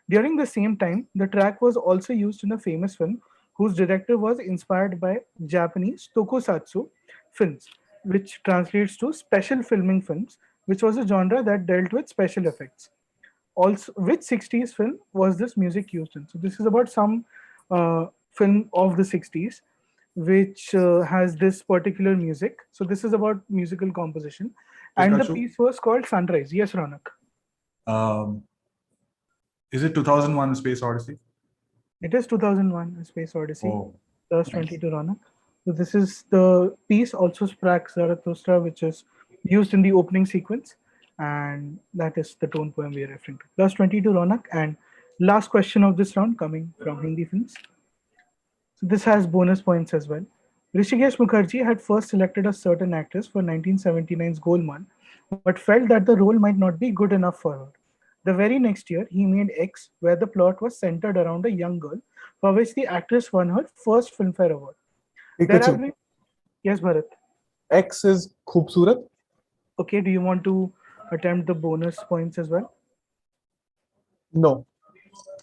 Speaker 2: During the same time, the track was also used in a famous film whose director was inspired by Japanese tokusatsu films, which translates to special filming films, which was a genre that dealt with special effects. Also, which 60s film was this music used in? So this is about some film of the 60s which has this particular music. So this is about musical composition. And the
Speaker 6: Pikachu?
Speaker 2: piece was called Sunrise. Yes, Raunaq.
Speaker 6: Is it 2001: Space Odyssey?
Speaker 2: It is 2001: A Space Odyssey.
Speaker 6: Oh,
Speaker 2: Plus
Speaker 6: nice.
Speaker 2: 20 to Raunaq. So this is the piece, also Sprague Zarathustra, which is used in the opening sequence. And that is the tone poem we are referring to. Plus 20 to Raunaq. And last question of this round coming from Hindi films. So this has bonus points as well. Rishikesh Mukherjee had first selected a certain actress for 1979's Golmaal, but felt that the role might not be good enough for her. The very next year, he made X, where the plot was centered around a young girl, for which the actress won her first Filmfare Award. There have been... Yes, Bharat.
Speaker 4: X is Khoobsurat.
Speaker 2: Okay, do you want to attempt the bonus points as well?
Speaker 4: No.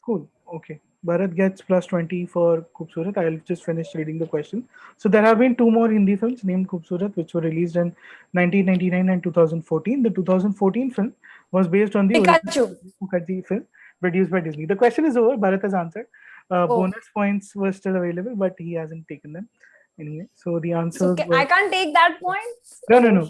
Speaker 2: Cool. Okay. Bharat gets plus 20 for Khoobsurat. I'll just finish reading the question. So there have been 2 more Hindi films named Khoobsurat, which were released in 1999 and 2014. The 2014 film was based on the
Speaker 7: Pikachu.
Speaker 2: Mukherjee film produced by Disney. The question is over. Bharat has answered. Bonus points were still available, but he hasn't taken them. Anyway, so the answer.
Speaker 7: So I can't take that point?
Speaker 2: No.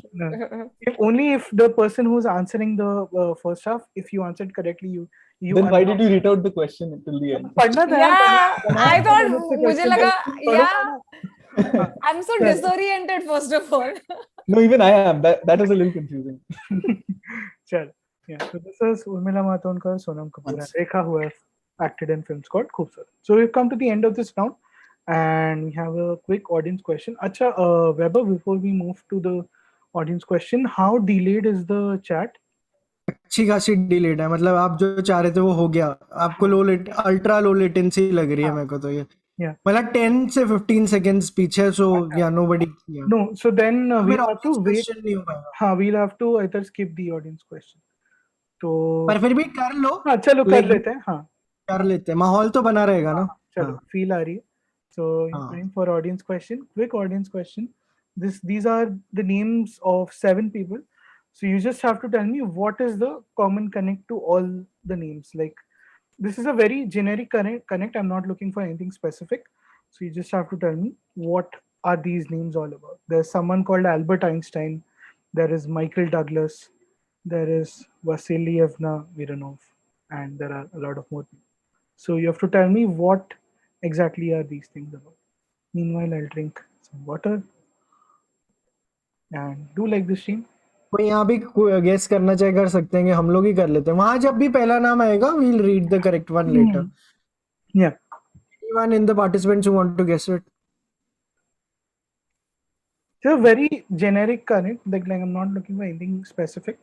Speaker 2: Only if the person who's answering the first half, if you answered correctly, you.
Speaker 4: Then why did you read out the question until the end?
Speaker 7: Yeah, I thought mujhe laga, yeah. I'm so disoriented, first of all.
Speaker 4: No, even I am. That is a little confusing.
Speaker 2: Chal. Yeah. So this is Urmila Matondkar, Sonam Kapoor, and Rekha, who have acted in films called Khoobsurat. So we've come to the end of this round, and we have a quick audience question. Acha, Weber, before we move to the audience question, how delayed is the chat?
Speaker 1: अच्छी खासी delayed है, मतलब आप जो चाह रहे थे वो हो गया. आपको अल्ट्रा लो लेटेंसी लग रही है मेरे को तो ये.
Speaker 2: Yeah.
Speaker 1: मतलब 10 से 15 seconds पीछे, so yeah, nobody. Yeah.
Speaker 2: No, so then we'll
Speaker 1: मेरा
Speaker 2: have to
Speaker 1: audience
Speaker 2: wait.
Speaker 1: question नहीं हो पाएगा.
Speaker 2: हाँ, we'll have to either skip the audience question. तो
Speaker 1: पर फिर भी कर लो.
Speaker 2: हाँ, चलो कर
Speaker 1: Like,
Speaker 2: लेते हैं. हाँ,
Speaker 1: कर लेते हैं, माहौल तो बना रहेगा ना.
Speaker 2: चलो,
Speaker 1: हाँ.
Speaker 2: feel आ रही है. So
Speaker 1: हाँ.
Speaker 2: time for audience question. Quick audience question. These are the names of 7 people. So you just have to tell me what is the common connect to all the names. Like, this is a very generic connect. I'm not looking for anything specific. So you just have to tell me what are these names all about. There's someone called Albert Einstein. There is Michael Douglas. There is Vasilievna Viranov. And there are a lot of more people. So you have to tell me what exactly are these things about. Meanwhile, I'll drink some water. And do like this, stream.
Speaker 1: कोई यहाँ भी guess करना चाहे कर सकते हैं कि हम लोग ही कर लेते हैं. वहां जब भी पहला नाम आएगा, we'll read the correct one later.
Speaker 2: Yeah.
Speaker 1: Anyone in the participants who want to guess it?
Speaker 2: It's a very generic connect. Like I'm not looking for anything specific.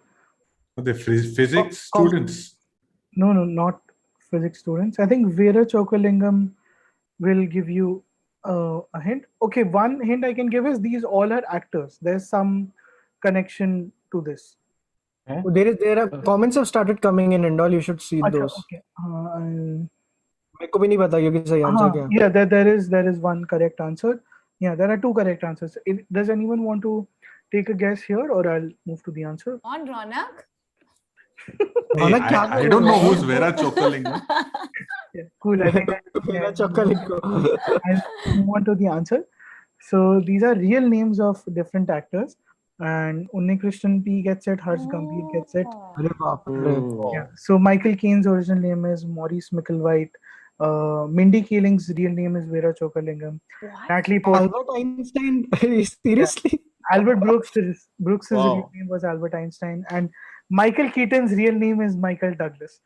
Speaker 6: Are they physics students?
Speaker 2: No, not physics students. I think Vera Chokalingam will give you a hint. Okay, one hint I can give is these all are actors. There's some connection to this.
Speaker 1: There are comments have started coming in and all. You should see those.
Speaker 2: Okay.
Speaker 1: मेरे को भी नहीं पता क्योंकि सही answer क्या.
Speaker 2: Yeah, there is one correct answer. Yeah, there are 2 correct answers. Does anyone want to take a guess here, or I'll move to the answer?
Speaker 7: On Raunaq?
Speaker 6: Hey, I don't know who's Vera Chokalingam.
Speaker 2: Yeah, cool. I think
Speaker 1: Vera Chokalingam.
Speaker 2: I'll move on to the answer. So these are real names of different actors, and Unnikrishnan P gets it, Harsh Gambhir gets it.
Speaker 1: अरे बाप रे.
Speaker 2: Yeah. So Michael Caine's original name is Maurice Micklewhite. Mindy Kaling's real name is Vera Chokalingam. Natalie Portman.
Speaker 1: Albert Einstein. Seriously?
Speaker 2: Yeah. Albert Brooks's real name was Albert Einstein, and Michael Keaton's real name is Michael Douglas.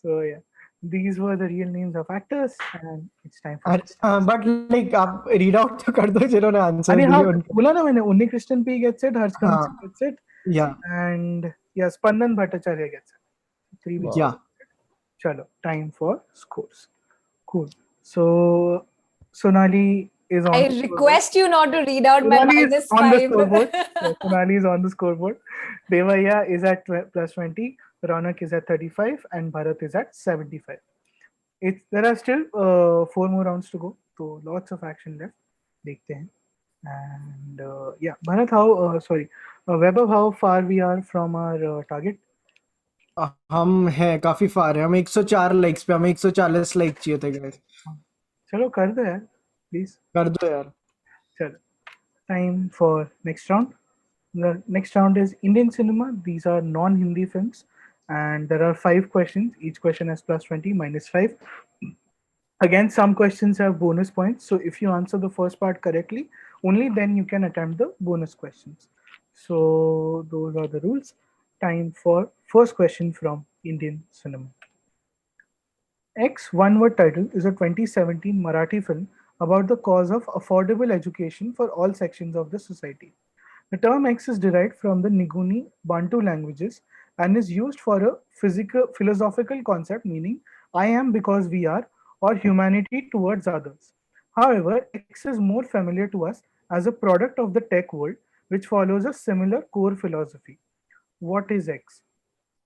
Speaker 2: So yeah, these were the real names of actors, and it's time for.
Speaker 1: But like, आप read out तो कर दो जिन्होंने answer
Speaker 2: अरे
Speaker 1: दिए
Speaker 2: हाँ,
Speaker 1: उनको.
Speaker 2: बोला ना मैंने. Unnikrishnan P gets it, Harsh Gambhir gets it,
Speaker 1: Yeah.
Speaker 2: and yeah, Spandan Bhattacharya gets it. 3 weeks.
Speaker 1: Yeah.
Speaker 2: Chalo, time for scores. Cool. So Sonali is on.
Speaker 7: I request you not to read out my
Speaker 2: Sonali is on the
Speaker 7: -5.
Speaker 2: scoreboard. Yeah, Sonali is on the scoreboard. Devaiah is at plus 20. Raunaq is at 35, and Bharat is at 75. There are still 4 more rounds to go, so lots of action left. देखते हैं. And yeah, Bharat, Vaibhav, how far we are from our target?
Speaker 1: हम हैं काफी फार है. हम 104 likes पे, हमें 140 like चाहिए थे guys.
Speaker 2: चलो कर दो यार, please.
Speaker 1: कर दो यार.
Speaker 2: चलो. Time for next round. The next round is Indian cinema. These are non-Hindi films, and there are 5 questions. Each question has plus 20, minus 5. Again, some questions have bonus points. So if you answer the first part correctly, only then you can attempt the bonus questions. So those are the rules. Time for first question from Indian cinema. X, one-word title, is a 2017 Marathi film about the cause of affordable education for all sections of the society. The term X is derived from the Niguni Bantu languages and is used for a philosophical concept meaning I am because we are, or humanity towards others. However, X is more familiar to us as a product of the tech world, which follows a similar core philosophy. What is X?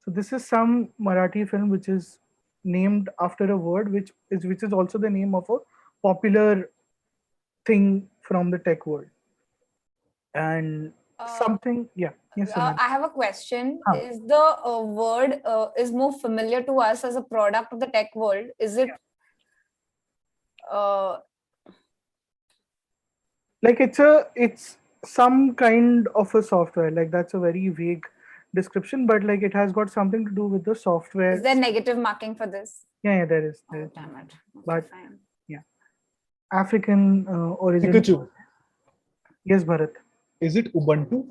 Speaker 2: So this is some Marathi film which is named after a word which is also the name of a popular thing from the tech world. And something, yeah. Yes,
Speaker 7: I have a question. Is the word is more familiar to us as a product of the tech world? Is it
Speaker 2: like it's some kind of a software? Like that's a very vague description, but like it has got something to do with the software.
Speaker 7: Is there negative marking for this?
Speaker 2: Yeah, there is.
Speaker 7: Oh, damn it.
Speaker 2: But
Speaker 7: fine.
Speaker 2: Yeah, African origin.
Speaker 4: Pikachu.
Speaker 2: Yes, Bharat.
Speaker 4: Is it Ubuntu?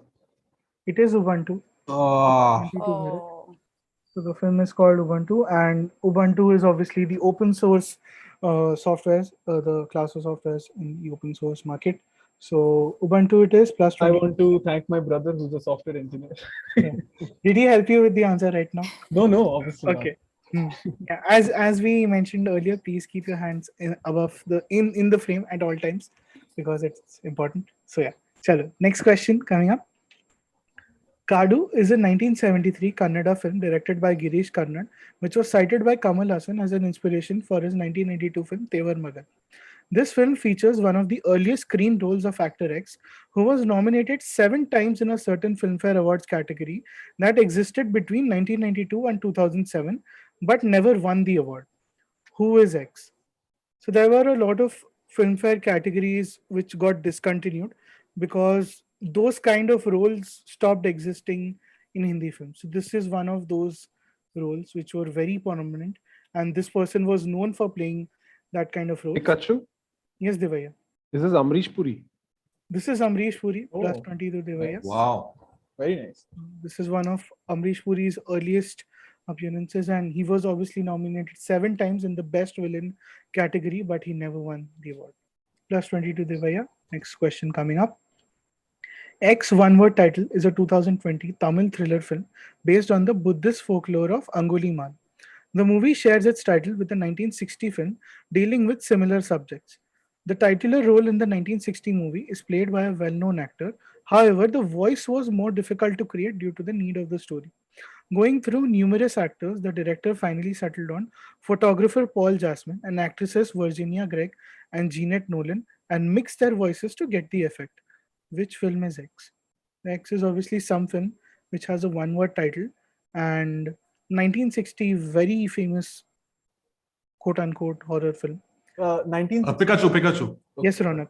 Speaker 2: It is Ubuntu.
Speaker 7: Oh.
Speaker 2: So the film is called Ubuntu, and Ubuntu is obviously the open source softwares, the class of softwares in the open source market. So Ubuntu it is plus
Speaker 4: I
Speaker 2: 20.
Speaker 4: want to thank my brother who's a software engineer.
Speaker 2: Yeah. Did he help you with the answer right now?
Speaker 4: No, obviously
Speaker 2: Okay. Yeah, as we mentioned earlier, please keep your hands above in the frame at all times because it's important. So yeah, chalo. Next question coming up. Kadu is a 1973 Kannada film directed by Girish Karnad, which was cited by Kamal Hassan as an inspiration for his 1982 film Tevar Magan. This film features one of the earliest screen roles of actor X, who was nominated 7 times in a certain Filmfare Awards category that existed between 1992 and 2007, but never won the award. Who is X? So there were a lot of Filmfare categories which got discontinued because those kind of roles stopped existing in Hindi films. So this is one of those roles which were very prominent, and this person was known for playing that kind of role.
Speaker 5: Pikachu?
Speaker 2: Yes, Devaiah.
Speaker 5: This is Amrish Puri.
Speaker 2: This is Amrish Puri, plus
Speaker 4: Oh,
Speaker 2: 20 to Devaiah.
Speaker 6: Wow.
Speaker 4: Very nice.
Speaker 2: This is one of Amrish Puri's earliest appearances, and he was obviously nominated 7 times in the Best Villain category, but he never won the award. Plus 20 to Devaiah. Next question coming up. X One Word Title is a 2020 Tamil thriller film based on the Buddhist folklore of Angulimal. The movie shares its title with a 1960 film dealing with similar subjects. The titular role in the 1960 movie is played by a well known actor. However, the voice was more difficult to create due to the need of the story. Going through numerous actors, the director finally settled on photographer Paul Jasmine and actresses Virginia Gregg and Jeanette Nolan and mixed their voices to get the effect. Which film is X? X is obviously some film which has a one word title, and 1960 very famous quote unquote horror film.
Speaker 4: 19.
Speaker 6: Pikachu.
Speaker 2: Yes, Raunaq.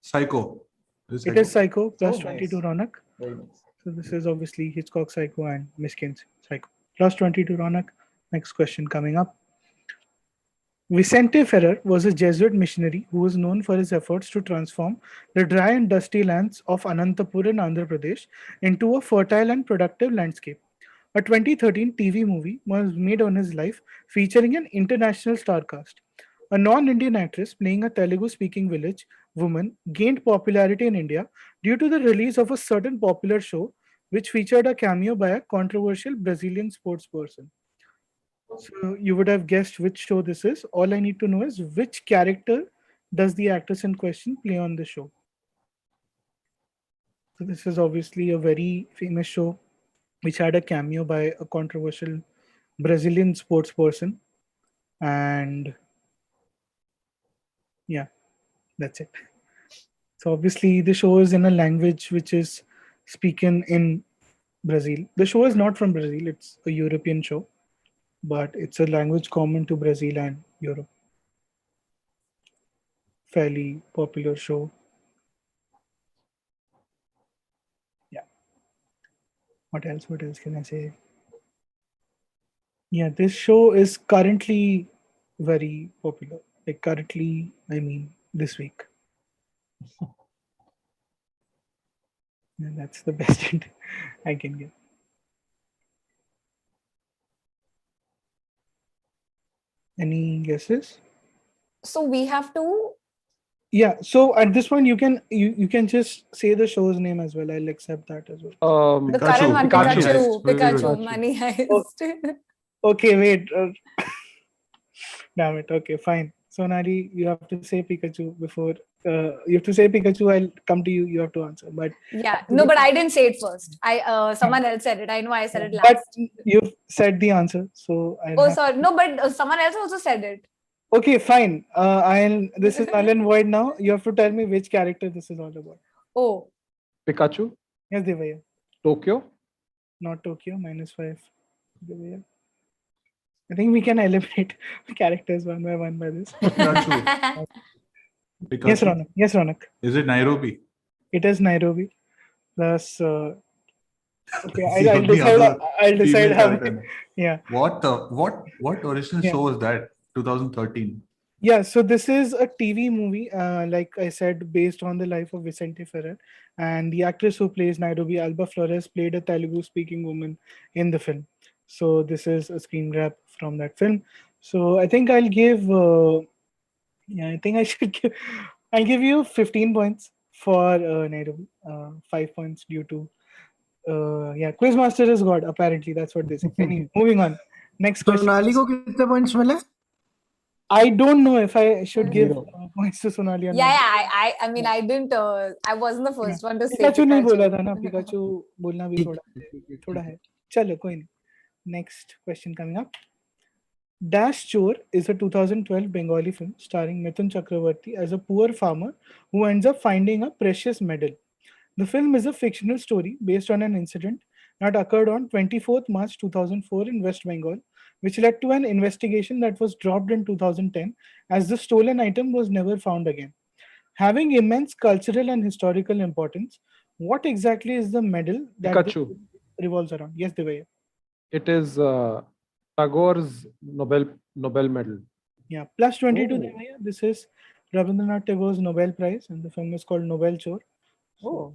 Speaker 6: Psycho.
Speaker 2: It is Psycho plus
Speaker 4: Oh,
Speaker 2: 20
Speaker 4: nice.
Speaker 2: to Raunaq.
Speaker 4: Very nice.
Speaker 2: So this is obviously Hitchcock Psycho and Miskin's Psycho. Plus 20 to Raunaq. Next question coming up. Vicente Ferrer was a Jesuit missionary who was known for his efforts to transform the dry and dusty lands of Anantapur in Andhra Pradesh into a fertile and productive landscape. A 2013 TV movie was made on his life featuring an international star cast. A non-Indian actress playing a Telugu-speaking village woman gained popularity in India due to the release of a certain popular show which featured a cameo by a controversial Brazilian sports person. So you would have guessed which show this is. All I need to know is which character does the actress in question play on the show. So this is obviously a very famous show which had a cameo by a controversial Brazilian sports person. And yeah, that's it. So obviously the show is in a language which is spoken in Brazil. The show is not from Brazil, it's a European show, but it's a language common to Brazil and Europe. Fairly popular show. Yeah. What else can I say? Yeah, this show is currently very popular. Like currently, I mean this week. Yeah, that's the best hint I can give. Any guesses?
Speaker 7: So we have to.
Speaker 2: Yeah, so at this point you can just say the show's name as well. I'll accept that as well.
Speaker 7: The current one,
Speaker 6: Pikachu.
Speaker 7: Pikachu, Money Heist.
Speaker 2: Okay, wait. Damn it. Okay, fine. Sonali, you have to say Pikachu before. You have to say Pikachu. I'll come to you. You have to answer. But
Speaker 7: Yeah, no, but I didn't say it first. Someone else said it. I know I said it
Speaker 2: but
Speaker 7: last.
Speaker 2: you've said the answer, so I'll
Speaker 7: Oh,
Speaker 2: have-
Speaker 7: sorry. No, but someone else also said it.
Speaker 2: Okay, fine. This is null and void now. You have to tell me which character this is all about.
Speaker 7: Oh,
Speaker 5: Pikachu?
Speaker 2: Yes, Devaiah.
Speaker 5: Tokyo?
Speaker 2: Not Tokyo. -5. Devaiah. I think we can eliminate characters one by one by this.
Speaker 6: Pikachu.
Speaker 2: Yes, Raunaq. Yes, Raunaq.
Speaker 6: Is it Nairobi?
Speaker 2: It is Nairobi. Plus, okay,
Speaker 6: The
Speaker 2: I'll
Speaker 6: only
Speaker 2: decide.
Speaker 6: other
Speaker 2: I'll decide
Speaker 6: female
Speaker 2: how many.
Speaker 6: character.
Speaker 2: Yeah.
Speaker 6: What original
Speaker 2: Yeah.
Speaker 6: show was that? 2013.
Speaker 2: Yeah, so this is a TV movie, like I said, based on the life of Vicente Ferrer. And the actress who plays Nairobi, Alba Flores, played a Telugu speaking woman in the film. So this is a screen grab from that film. So I think I'll give I think I should I'll give you 15 points for Nairobi. 5 points due to Quizmaster is God. Apparently, that's what they say. Anyway, moving on. Next question.
Speaker 1: Sonali को कितने points मिले?
Speaker 2: I don't know if I should give
Speaker 4: Zero.
Speaker 2: points to Sonali or
Speaker 7: Yeah,
Speaker 2: not.
Speaker 7: I mean, I didn't. I wasn't the first one to say
Speaker 2: Pikachu नहीं बोला
Speaker 7: Pikachu.
Speaker 2: था ना, Pikachu बोलना भी थोड़ा है. चलो कोई नहीं. Next question coming up. Dash Chor is a 2012 Bengali film starring Mithun Chakravarti as a poor farmer who ends up finding a precious medal. The film is a fictional story based on an incident that occurred on 24th March 2004 in West Bengal, which led to an investigation that was dropped in 2010 as the stolen item was never found again. Having immense cultural and historical importance, what exactly is the medal that this
Speaker 5: Pikachu.
Speaker 2: revolves around? Yes, Devaiah.
Speaker 5: It is Tagore's Nobel medal.
Speaker 2: Yeah, plus 22
Speaker 5: Oh.
Speaker 2: Devaiah. This is Rabindranath Tagore's Nobel Prize, and the film is called Nobel Chor.
Speaker 5: Oh.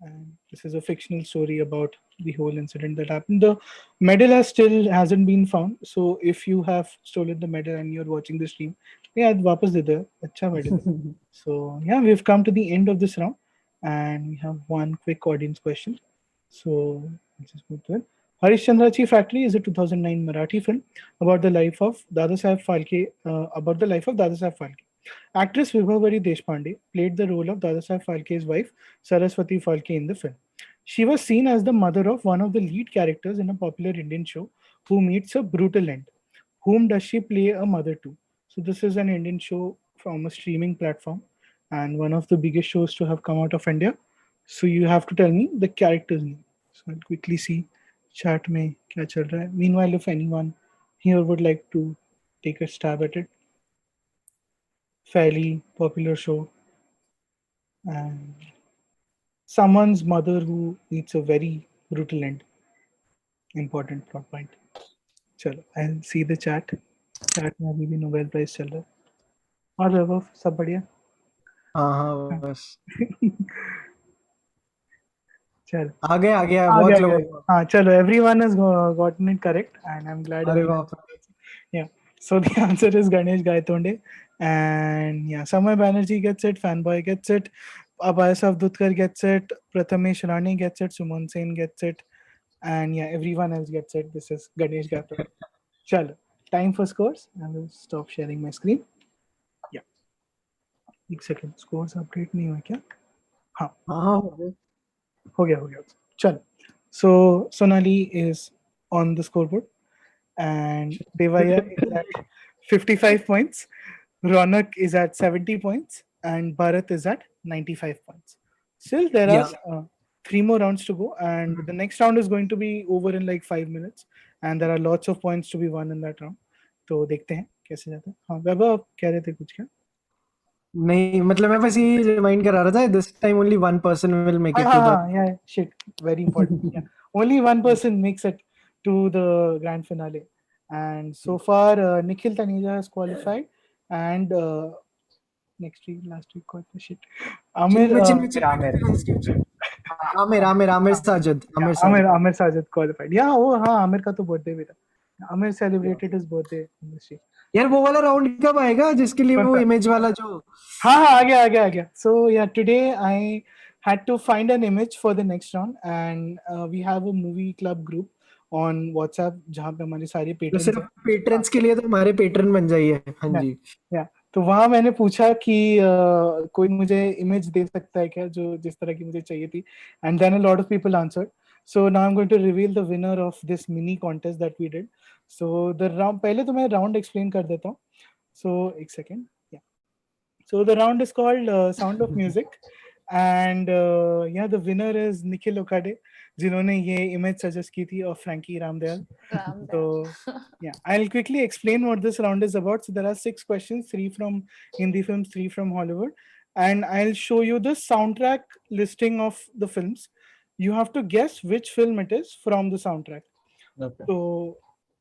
Speaker 2: And this is a fictional story about the whole incident that happened. The medal hasn't been found. So if you have stolen the medal and you're watching the stream, yeah, वापस दे दो, अच्छा medal. So yeah, we've come to the end of this round, and we have one quick audience question. So let's just move to it. Harishchandra Chi Factory is a 2009 Marathi film about the life of Dadasaheb Phalke. Actress Vibhavari Deshpande played the role of Dadasaheb Phalke's wife, Saraswati Phalke, in the film. She was seen as the mother of one of the lead characters in a popular Indian show who meets a brutal end. Whom does she play a mother to? So this is an Indian show from a streaming platform and one of the biggest shows to have come out of India. So you have to tell me the character's name. So I'll quickly see chat में क्या चल रहा है. Meanwhile, if anyone here would like to take a stab at it. Fairly popular show, and someone's mother who meets a very brutal end. Important plot point. चलो, I'll see the chat. Chat में अभी भी Nobel Prize चल रहा है. और वैभव सब बढ़िया?
Speaker 1: हाँ बस
Speaker 2: चलो.
Speaker 1: आ गया बहुत लोगों को.
Speaker 2: हाँ चलो, everyone has gotten it correct, and I'm glad.
Speaker 1: अरे बाप रे.
Speaker 2: Yeah. So the answer is Ganesh Gaitonde, and yeah, Samay Banerjee gets it, Fanboy gets it, Abhay Savdutkar gets it, Prathamesh Rani gets it, Suman Sen gets it, and yeah, everyone else gets it. This is Ganesh Gaitonde. Chalo, time for scores. I will stop sharing my screen. Yeah. एक second, scores update नहीं हुआ क्या? हाँ. हो गया. चलो. So Sonali is on the scoreboard, and Devaiah is at 55 points, Raunaq is at 70 points, and Bharat is at 95 points. Still, there are 3 more rounds to go, and the next round is going to be over in like 5 minutes, and there are lots of points to be won in that round. तो देखते हैं कैसे जाता है. हाँ, वैभव आप कह रहे थे कुछ क्या?
Speaker 1: नहीं, मतलब मैं बस ये रिमाइंड करा रहा था, this time only one person will make it to the.
Speaker 2: Yeah, shit, very important. Yeah, only one person makes it to the grand finale, and so far Nikhil Taneja has qualified, and last week got the shit. Amir Sajid qualified. Yeah, oh हाँ, Amir का तो birthday भी था. Amir celebrated his birthday in the street.
Speaker 1: यार वो वाला round कब आएगा जिसके लिए वो इमेज वाला जो.
Speaker 2: हाँ आ गया. So yeah, today I had to find an image for the next round, and we have a movie club group on WhatsApp जहाँ पे हमारे सारे patrons
Speaker 1: सिर्फ patrons के लिए तो हमारे patron बन जाइए. हाँ जी.
Speaker 2: Yeah. तो वहाँ मैंने पूछा कि कोई मुझे इमेज दे सकता है क्या जो जिस तरह की मुझे चाहिए थी, and then a lot of people answered. So now I'm going to reveal the winner of this mini contest that we did. So the round, पहले तो मैं round explain कर देता हूँ. So एक second. Yeah. So the round is called Sound of Music, and yeah, the winner is Nikhil Okade, जिन्होंने ये image suggest की थी of Frankie Ramdayal. So yeah, I'll quickly explain what this round is about. So there are 6 questions, 3 from Hindi films, 3 from Hollywood, and I'll show you the soundtrack listing of the films. You have to guess which film it is from the soundtrack.
Speaker 4: Okay.
Speaker 2: So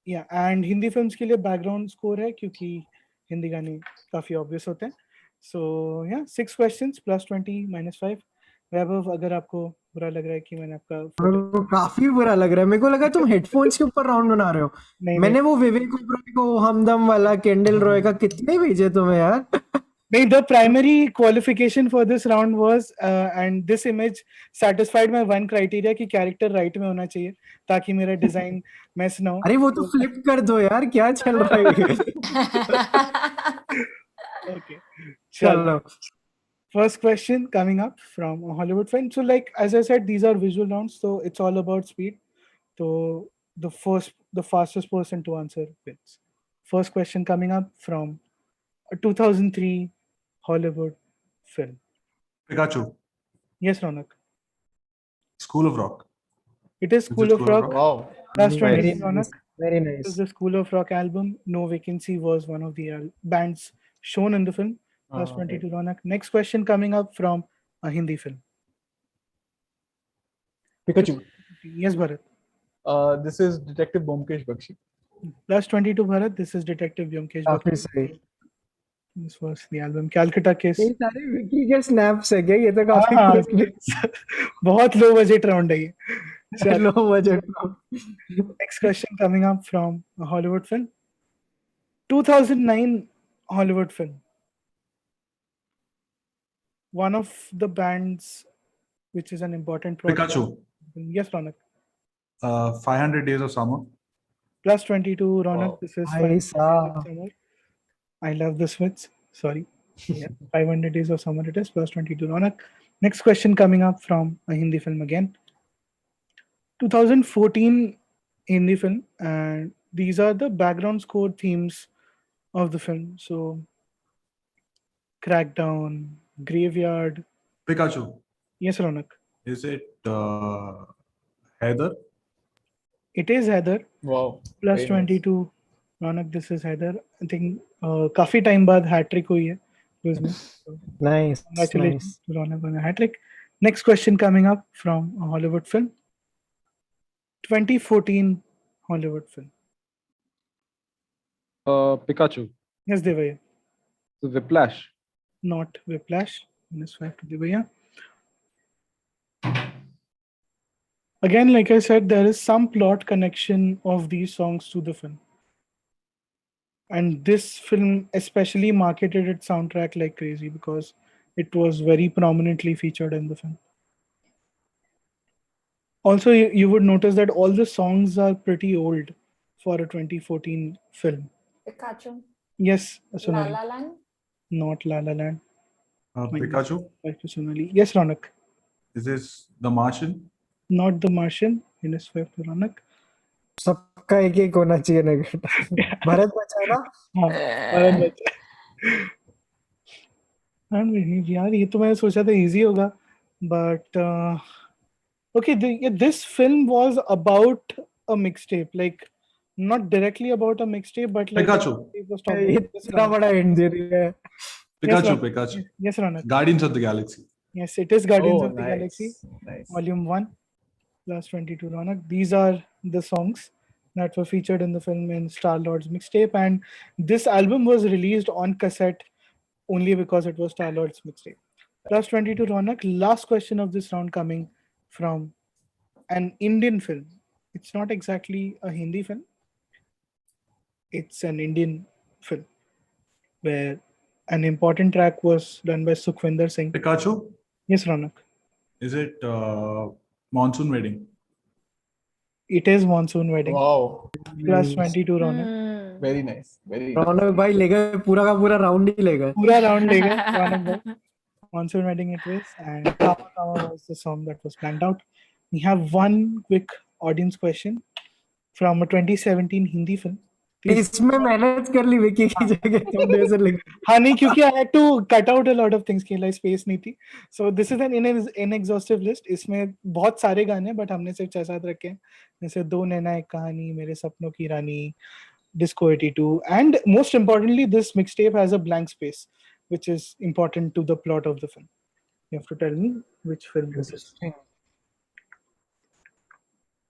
Speaker 2: yeah, and Hindi films के लिए background score है क्योंकि हिंदी गाने काफी obvious होते हैं. So yeah, 6 questions plus 20 minus 5. वैभव, अगर आपको बुरा लग रहा है कि मैंने आपका
Speaker 1: मेरे को काफी बुरा लग रहा है। मेरे को लगा तुम हेडफोन्स के ऊपर राउंड बना रहे हो।
Speaker 2: नहीं
Speaker 1: मैंने वो विवेक ओबरॉय को हमदम वाला कैंडल रॉय का कितने भेजे तुम्हें यार।
Speaker 2: नहीं, the primary qualification for this round was and this image satisfied my one criteria कि character right में होना चाहिए ताकि मेरा डिजाइन मैस ना हो।
Speaker 1: अरे वो तो फ्लिप कर दो यार, क्या चल रहा है।
Speaker 2: Okay, चलो।
Speaker 1: चलो
Speaker 2: First question coming up from a Hollywood film. So, like as I said, these are visual rounds, so it's all about speed. So the fastest person to answer wins. First question coming up from a 2003 Hollywood film.
Speaker 6: Pikachu.
Speaker 2: Yes, Raunaq.
Speaker 6: School of Rock.
Speaker 2: It is School of Rock.
Speaker 4: Wow.
Speaker 2: Last 20,
Speaker 1: very
Speaker 2: Raunaq.
Speaker 1: nice, very
Speaker 2: This is
Speaker 1: nice.
Speaker 2: the School of Rock album. No Vacancy was one of the bands shown in the film. Last 22, Raunaq. Next question coming up from a Hindi film.
Speaker 4: Pikachu.
Speaker 2: Yes, Bharat.
Speaker 4: This is Detective Bomkesh Bakshi.
Speaker 2: Last 22, Bharat. This is Detective Vyomkesh
Speaker 1: काफी
Speaker 2: Bakshi.
Speaker 1: सही।
Speaker 2: This was the album Calcutta Case.
Speaker 1: ये सारे विकी के snaps है क्या? ये तो काफी
Speaker 2: हाँ,
Speaker 1: close
Speaker 2: बहुत लो बजट राउंड है ये।
Speaker 1: है। Low budget.
Speaker 2: Next question coming up from a Hollywood film. 2009 Hollywood film. One of the bands which is an important plot.
Speaker 6: Pikachu.
Speaker 2: Yes, Raunaq.
Speaker 6: 500 Days of Summer.
Speaker 2: Plus 22, Raunaq.
Speaker 4: Wow.
Speaker 2: This is
Speaker 1: भाई
Speaker 2: 500 Days of
Speaker 1: साहब।
Speaker 2: Summer. I love this with. Sorry. Yeah, 500 Days of Summer it is. Plus 22, Raunaq. Next question coming up from a Hindi film again. 2014 Hindi film, and these are the background score themes of the film. So, Crackdown, Graveyard.
Speaker 6: Pikachu.
Speaker 2: Yes, Raunaq.
Speaker 6: Is it Heather?
Speaker 2: It is Heather.
Speaker 4: Wow.
Speaker 2: Plus
Speaker 4: Very nice.
Speaker 2: 22, Raunaq. This is Heather. I think काफी time बाद hat trick हुई है quiz में. So,
Speaker 1: Nice,
Speaker 2: congratulations
Speaker 1: nice.
Speaker 2: to Raunaq on a hat trick. Next question coming up from a Hollywood film. 2014 Hollywood film.
Speaker 5: Pikachu.
Speaker 2: Yes, Devaiah.
Speaker 5: So Whiplash.
Speaker 2: Not Whiplash. -5 to Devaiah. Again, like I said, there is some plot connection of these songs to the film. And this film especially marketed its soundtrack like crazy because it was very prominently featured in the film. Also, you would notice that all the songs are pretty old for a 2014 film.
Speaker 7: Pikachu.
Speaker 2: Yes,
Speaker 7: La
Speaker 2: Sonali.
Speaker 7: La Land.
Speaker 2: Not La La Land.
Speaker 6: Pikachu.
Speaker 2: Back to Sonali. Yes, Raunaq.
Speaker 6: Is this The Martian?
Speaker 2: Not The Martian. -5 to Raunaq.
Speaker 1: सबका एक एक होना चाहिए negative. Bharat बचा ना।
Speaker 2: हाँ, भरत बचा। यार ये तो मैंने सोचा था इजी होगा, but okay, this film was about a mixtape, like not directly about a mixtape, but like
Speaker 6: Pikachu.
Speaker 2: it was talking. Yes,
Speaker 1: इतना बड़ा एंड दे रही है।
Speaker 6: Pikachu.
Speaker 2: Raunaq.
Speaker 6: Pikachu.
Speaker 2: Yes, Raunaq.
Speaker 6: Guardians of the Galaxy.
Speaker 2: Yes, it is Guardians
Speaker 4: Oh,
Speaker 2: of the
Speaker 4: nice.
Speaker 2: Galaxy,
Speaker 4: Nice.
Speaker 2: Volume 1, Last 22, Raunaq. These are the songs that were featured in the film in Star-Lord's mixtape, and this album was released on cassette only because it was Star-Lord's mixtape. Plus 22, Raunaq. Last question of this round coming from an Indian film. It's not exactly a Hindi film. It's an Indian film where an important track was done by Sukhwinder Singh.
Speaker 6: Pikachu.
Speaker 2: Yes, Raunaq.
Speaker 6: Is it Monsoon Wedding?
Speaker 2: It is Monsoon Wedding.
Speaker 4: Wow.
Speaker 2: Plus 22, Raunaq.
Speaker 7: Hmm.
Speaker 4: Very nice. Very nice.
Speaker 1: रौनक भाई ले गए, पूरा का पूरा round ही ले गए।
Speaker 2: Pura round le gaye, Raunaq bhai. Monsoon Wedding it was, and Kama Kama was the song that was planned out. We have one quick audience question from a 2017 Hindi film. Please.
Speaker 1: इसमें मेहनत कर ली विकी की जगह तुमने से लिख।
Speaker 2: हाँ नहीं, क्योंकि I had to cut out a lot of things के लिए space नहीं थी. So this is an inexhaustive list. इसमें बहुत सारे गाने हैं, but हमने सिर्फ 6-7 रखे हैं. जैसे दो नैना एक कहानी, मेरे सपनों की रानी, Disco 82, and most importantly, this mixtape has a blank space, which is important to the plot of the film. You have to tell me which film this is.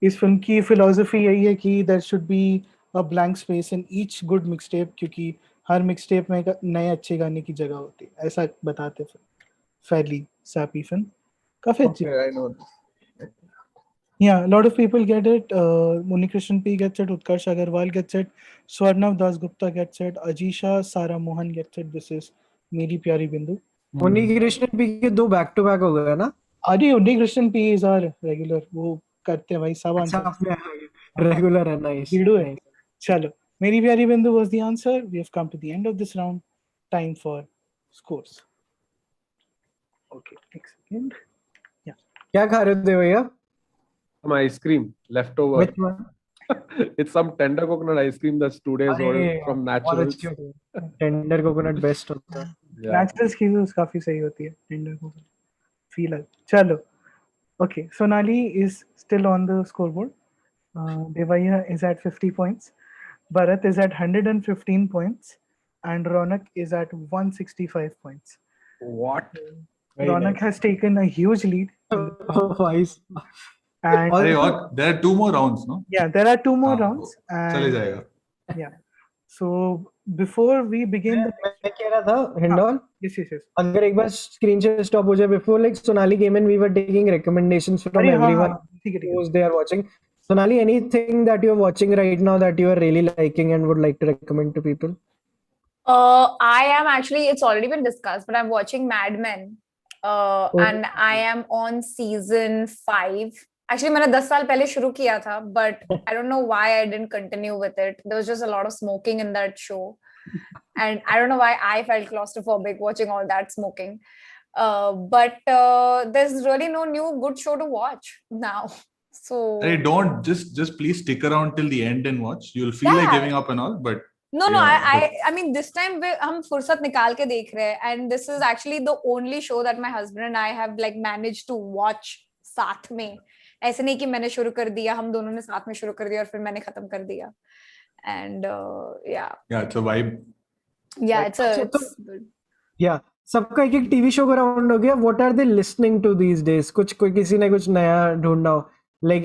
Speaker 2: इस फिल्म की philosophy यही है कि there should be a blank space in each good mixtape, क्योंकि हर mixtape में नए अच्छे गाने की जगह होती है, ऐसा बताते फिल्म. Fairly sappy film, काफी अच्छी.
Speaker 4: Okay, I know this.
Speaker 2: Yeah, a lot of people get it. Unikrishnan P gets it. Utkarsh Agarwal gets it. Swarnav Dasgupta gets it. Ajisha Sara Mohan gets it. This is Meri Pyari Bindu.
Speaker 1: उन्हीं Krishna P के दो back to back हो गए ना.
Speaker 2: Adi Unikrishnan P is our regular. वो करते हैं भाई सब
Speaker 1: अच्छा
Speaker 2: आंसर.
Speaker 1: आपने रेगुलर है. नाइस.
Speaker 2: Gildu है. Chalo. Meri Pyari Bindu was the answer. We have come to the end of this round. Time for scores. Okay, next second.
Speaker 1: क्या खा रहे थे भैया?
Speaker 5: Some ice cream leftover.
Speaker 1: Which one?
Speaker 5: It's some tender coconut ice cream that's 2 days old
Speaker 1: अरे
Speaker 5: from
Speaker 1: बहुत
Speaker 5: Naturals.
Speaker 1: अच्छी होती है. टेंडर कोकोनट बेस्ट होता है.
Speaker 5: Yeah.
Speaker 2: Naturals की भी काफी सही होती है. Tender coconut. Feel it. Chalo. Okay, Sonali is still on the scoreboard. Devaiah is at 50 points. Bharat is at 115 points. And Raunaq is at 165 points.
Speaker 5: What?
Speaker 4: Very
Speaker 2: Raunaq
Speaker 4: nice.
Speaker 2: has taken a huge lead.
Speaker 1: Nice.
Speaker 2: And
Speaker 6: अरे और there are 2 more rounds, no?
Speaker 2: yeah, there are 2 more
Speaker 6: हाँ,
Speaker 2: rounds.
Speaker 6: चले
Speaker 2: And
Speaker 6: जाएगा.
Speaker 2: yeah. So before we begin the
Speaker 1: मैं कह रहा था indole,
Speaker 2: yes.
Speaker 1: अगर एक बार स्क्रीन शेयर स्टॉप हो जाए before like Sonali came in, we were taking recommendations from
Speaker 2: अरे हाँ,
Speaker 1: everyone
Speaker 2: हाँ, ठीक है.
Speaker 1: who's they are watching. Sonali, anything that you're watching right now that you are really liking and would like to recommend to people?
Speaker 7: I am actually, it's already been discussed, but I'm watching Mad Men. And I am on season 5. Actually, मैंने 10 साल पहले शुरू किया था, but I don't know why I didn't continue with it. There was just a lot of smoking in that show. And I don't know why I felt claustrophobic watching all that smoking. But there's really no new good show to watch now. So
Speaker 6: Hey, don't just please stick around till the end and watch. You'll feel like
Speaker 7: Yeah.
Speaker 6: giving up and all, but
Speaker 7: no,
Speaker 6: Yeah,
Speaker 7: I mean this time हम फुर्सत निकाल के देख रहे हैं, and this is actually the only show that my husband and I have like managed to watch साथ में. ऐसे नहीं कि मैंने शुरू कर दिया, हम दोनों ने साथ में शुरू कर दिया और फिर मैंने खत्म कर दिया. And
Speaker 6: yeah, it's a vibe.
Speaker 7: it's good.
Speaker 1: Yeah. सबका एक एक टीवी शो का राउंड हो गया. What are they listening to these days? कोई किसी ने कुछ नया ढूंढना हो. Like